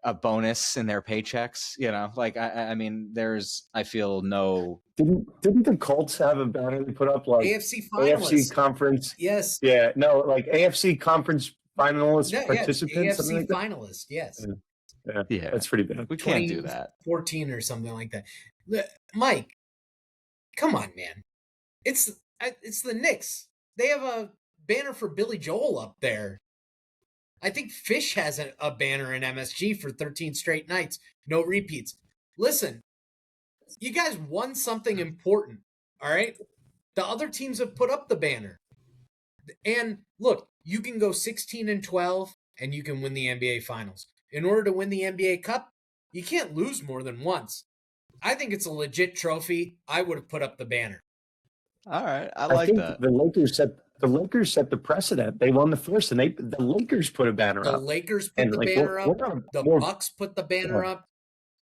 S3: a bonus in their paychecks, like I mean, I feel no.
S1: Didn't the Colts have a banner they put up like
S2: AFC
S1: AFC
S2: finalists.
S1: conference?
S2: Yes.
S1: Yeah, no, like AFC conference finalist
S2: No,
S1: participants.
S2: AFC
S1: Like that?
S2: finalist. Yes.
S3: Yeah,
S1: That's pretty bad.
S3: We can't do that.
S2: 14 or something like that. Mike, come on, man. It's the Knicks. They have a banner for Billy Joel up there. I think Fish has a banner in MSG for 13 straight nights. No repeats. Listen, you guys won something important, all right? The other teams have put up the banner. And look, you can go 16-12 and you can win the NBA Finals. In order to win the NBA Cup, you can't lose more than once. I think it's a legit trophy. I would have put up the banner.
S3: All right, I
S1: I
S3: like
S1: think
S3: that.
S1: the Lakers set the precedent. They won the first, and the Lakers put a banner
S2: The
S1: up.
S2: Lakers put the banner up. The Bucks put the banner up.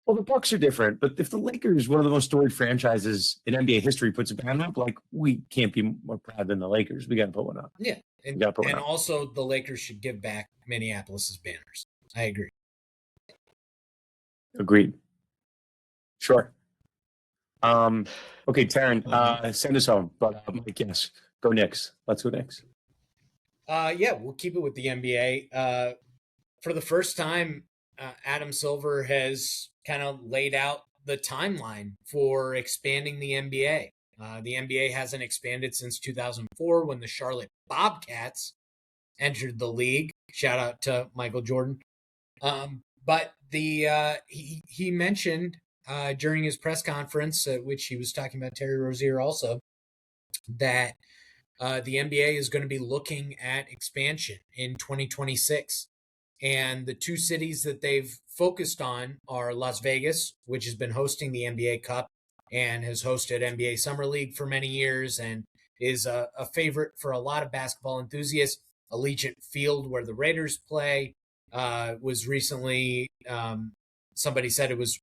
S1: Well, the Bucks are different, but if the Lakers, one of the most storied franchises in NBA history, puts a banner up, like we can't be more proud than the Lakers. We got to put one up.
S2: Yeah, and also the Lakers should give back Minneapolis's banners. I agree.
S1: Agreed. Sure. Okay, Taryn, send us home. But Mike, yes, go Knicks. Let's go Knicks.
S2: Yeah, we'll keep it with the NBA. For the first time, Adam Silver has kind of laid out the timeline for expanding the NBA. The NBA hasn't expanded since 2004 when the Charlotte Bobcats entered the league. Shout out to Michael Jordan. But he mentioned during his press conference, which he was talking about Terry Rozier also, that the NBA is going to be looking at expansion in 2026. And the two cities that they've focused on are Las Vegas, which has been hosting the NBA Cup and has hosted NBA Summer League for many years and is a favorite for a lot of basketball enthusiasts. Allegiant Field, where the Raiders play, was recently, somebody said it was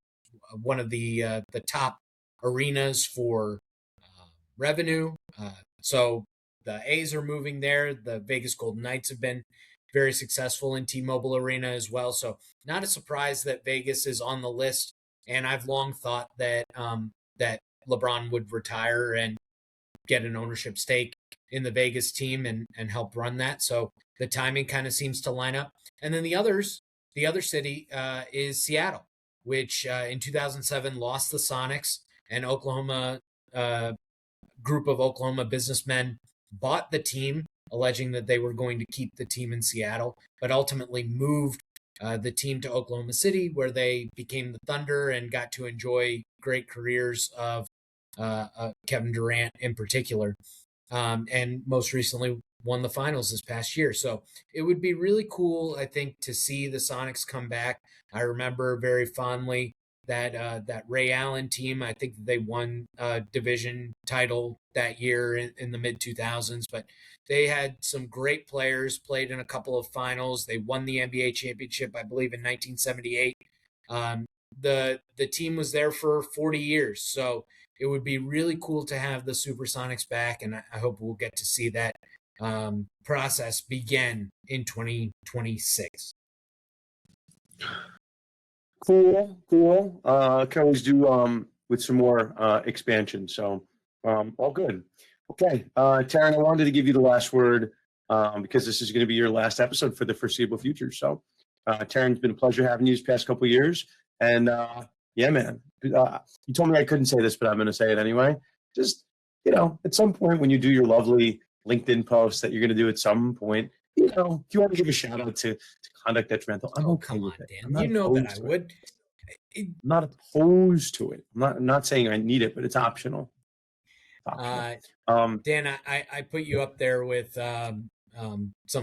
S2: one of the top arenas for revenue. So the A's are moving there. The Vegas Golden Knights have been very successful in T-Mobile Arena as well. So not a surprise that Vegas is on the list. And I've long thought that that LeBron would retire and get an ownership stake in the Vegas team and help run that. So the timing kind of seems to line up. And then the other city is Seattle, which in 2007 lost the Sonics, and Oklahoma group of Oklahoma businessmen bought the team, alleging that they were going to keep the team in Seattle, but ultimately moved the team to Oklahoma City, where they became the Thunder and got to enjoy great careers of Kevin Durant in particular. And most recently, won the finals this past year. So it would be really cool, I think, to see the Sonics come back. I remember very fondly that Ray Allen team. I think they won a division title that year in the mid 2000s, but they had some great players, played in a couple of finals. They won the NBA championship, I believe, in 1978. The team was there for 40 years, so it would be really cool to have the Supersonics back, and I hope we'll get to see that process begin in 2026.
S1: Cool. Can always do with some more expansion. So all good. Okay, Taryn, I wanted to give you the last word because this is going to be your last episode for the foreseeable future. So, Taryn, it's been a pleasure having you these past couple of years. And yeah, man, you told me I couldn't say this, but I'm going to say it anyway. Just, at some point when you do your lovely LinkedIn post that you're going to do at some point, if you want to give a shout out to Conduct Detrimental, I'm okay
S2: come on,
S1: with it.
S2: Dan. You know that I would.
S1: I'm not opposed to it. I'm not saying I need it, but it's optional.
S2: Dan, I put you up there with some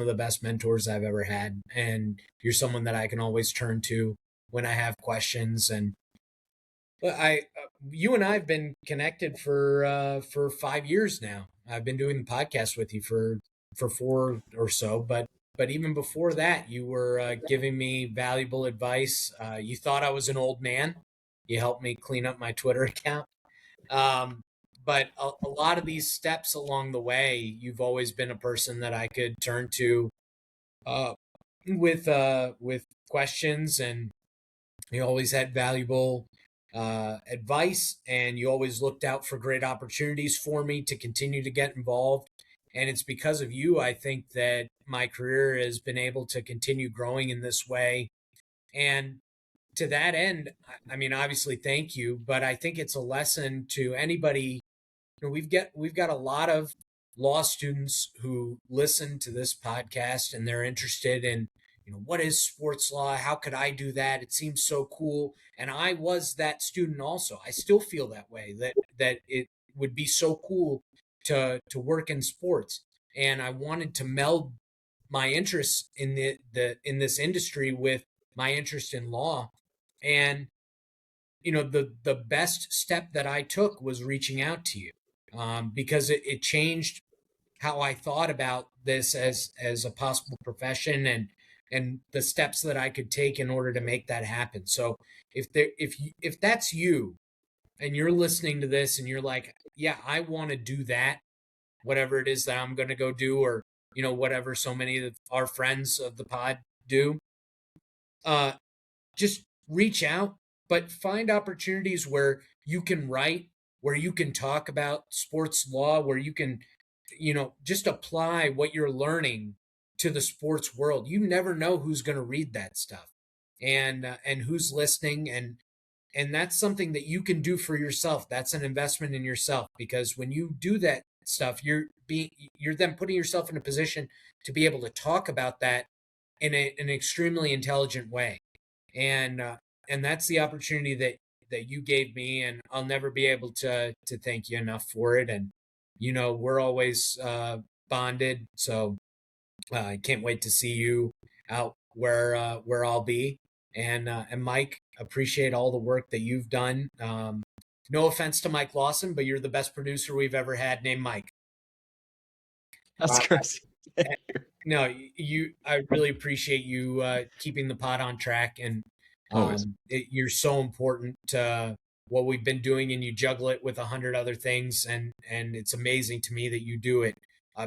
S2: of the best mentors I've ever had, and you're someone that I can always turn to when I have questions. And you and I have been connected for 5 years now. I've been doing the podcast with you for 4 or so, but even before that, you were giving me valuable advice. You thought I was an old man. You helped me clean up my Twitter account. But a lot of these steps along the way, you've always been a person that I could turn to with questions, and you always had valuable advice, and you always looked out for great opportunities for me to continue to get involved. And it's because of you, I think, that my career has been able to continue growing in this way. And to that end, I mean, obviously, thank you, but I think it's a lesson to anybody. We've got a lot of law students who listen to this podcast, and they're interested in, what is sports law? How could I do that? It seems so cool. And I was that student also. I still feel that way, that it would be so cool to work in sports. And I wanted to meld my interests in in this industry with my interest in law. And the best step that I took was reaching out to you, because it changed how I thought about this as a possible profession, and the steps that I could take in order to make that happen. So if that's you, and you're listening to this and you're like, yeah, I want to do that, whatever it is that I'm going to go do, or whatever so many of our friends of the pod do, just reach out, but find opportunities where you can write, where you can talk about sports law, where you can, just apply what you're learning to the sports world. You never know who's going to read that stuff, and who's listening, and that's something that you can do for yourself. That's an investment in yourself, because when you do that stuff, you're then putting yourself in a position to be able to talk about that in an extremely intelligent way. And that's the opportunity that you gave me, and I'll never be able to thank you enough for it. And we're always bonded, so I can't wait to see you out where I'll be. And Mike, appreciate all the work that you've done. No offense to Mike Lawson, but you're the best producer we've ever had named Mike.
S3: That's crazy.
S2: No, I really appreciate you keeping the pod on track, and you're so important to what we've been doing, and you juggle it with 100 other things, and it's amazing to me that you do it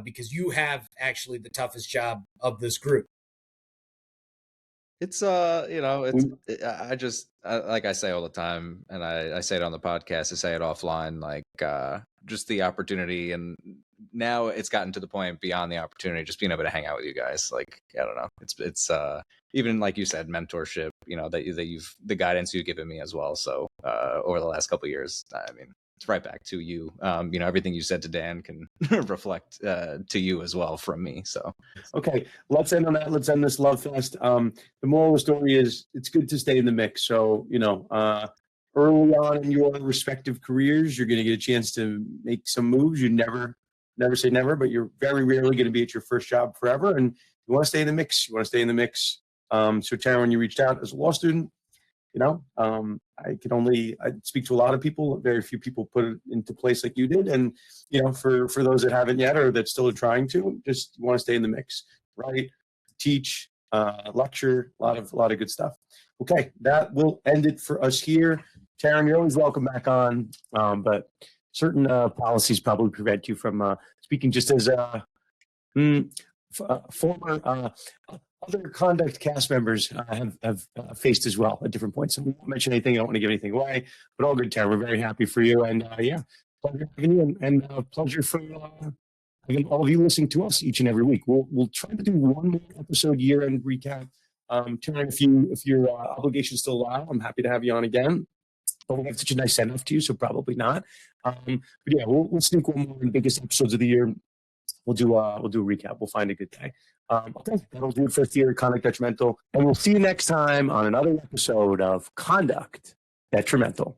S2: because you have actually the toughest job of this group.
S3: It's like I say all the time, and I say it on the podcast, I say it offline, like just the opportunity, and now it's gotten to the point beyond the opportunity, just being able to hang out with you guys. Like, I don't know, it's even like you said, mentorship, the guidance you've given me as well. So over the last couple of years, I mean, it's right back to you. Everything you said to Dan can reflect to you as well from me. So,
S1: okay, let's end on that. Let's end this love fest. The moral of the story is it's good to stay in the mix. So, early on in your respective careers, you're going to get a chance to make some moves you never never say never, but you're very rarely going to be at your first job forever. And you want to stay in the mix. You want to stay in the mix. So Taryn, when you reached out as a law student, I speak to a lot of people. Very few people put it into place like you did. And, for those that haven't yet or that still are trying to, just want to stay in the mix, right? Teach, lecture, a lot of good stuff. Okay, that will end it for us here. Taryn, you're always welcome back on, but certain policies probably prevent you from speaking, just as a former other conduct cast members have faced as well at different points. So we won't mention anything. I don't want to give anything away, but all good, Taryn. We're very happy for you. And pleasure having you, and pleasure for again, all of you listening to us each and every week. We'll try to do one more episode year-end recap. Taryn, if your obligations still allow, I'm happy to have you on again. But we have such a nice send-off to you, so probably not. But yeah, we'll sneak one more in the biggest episodes of the year. We'll do a recap. We'll find a good day. Okay, that'll do it for this year, Conduct Detrimental. And we'll see you next time on another episode of Conduct Detrimental.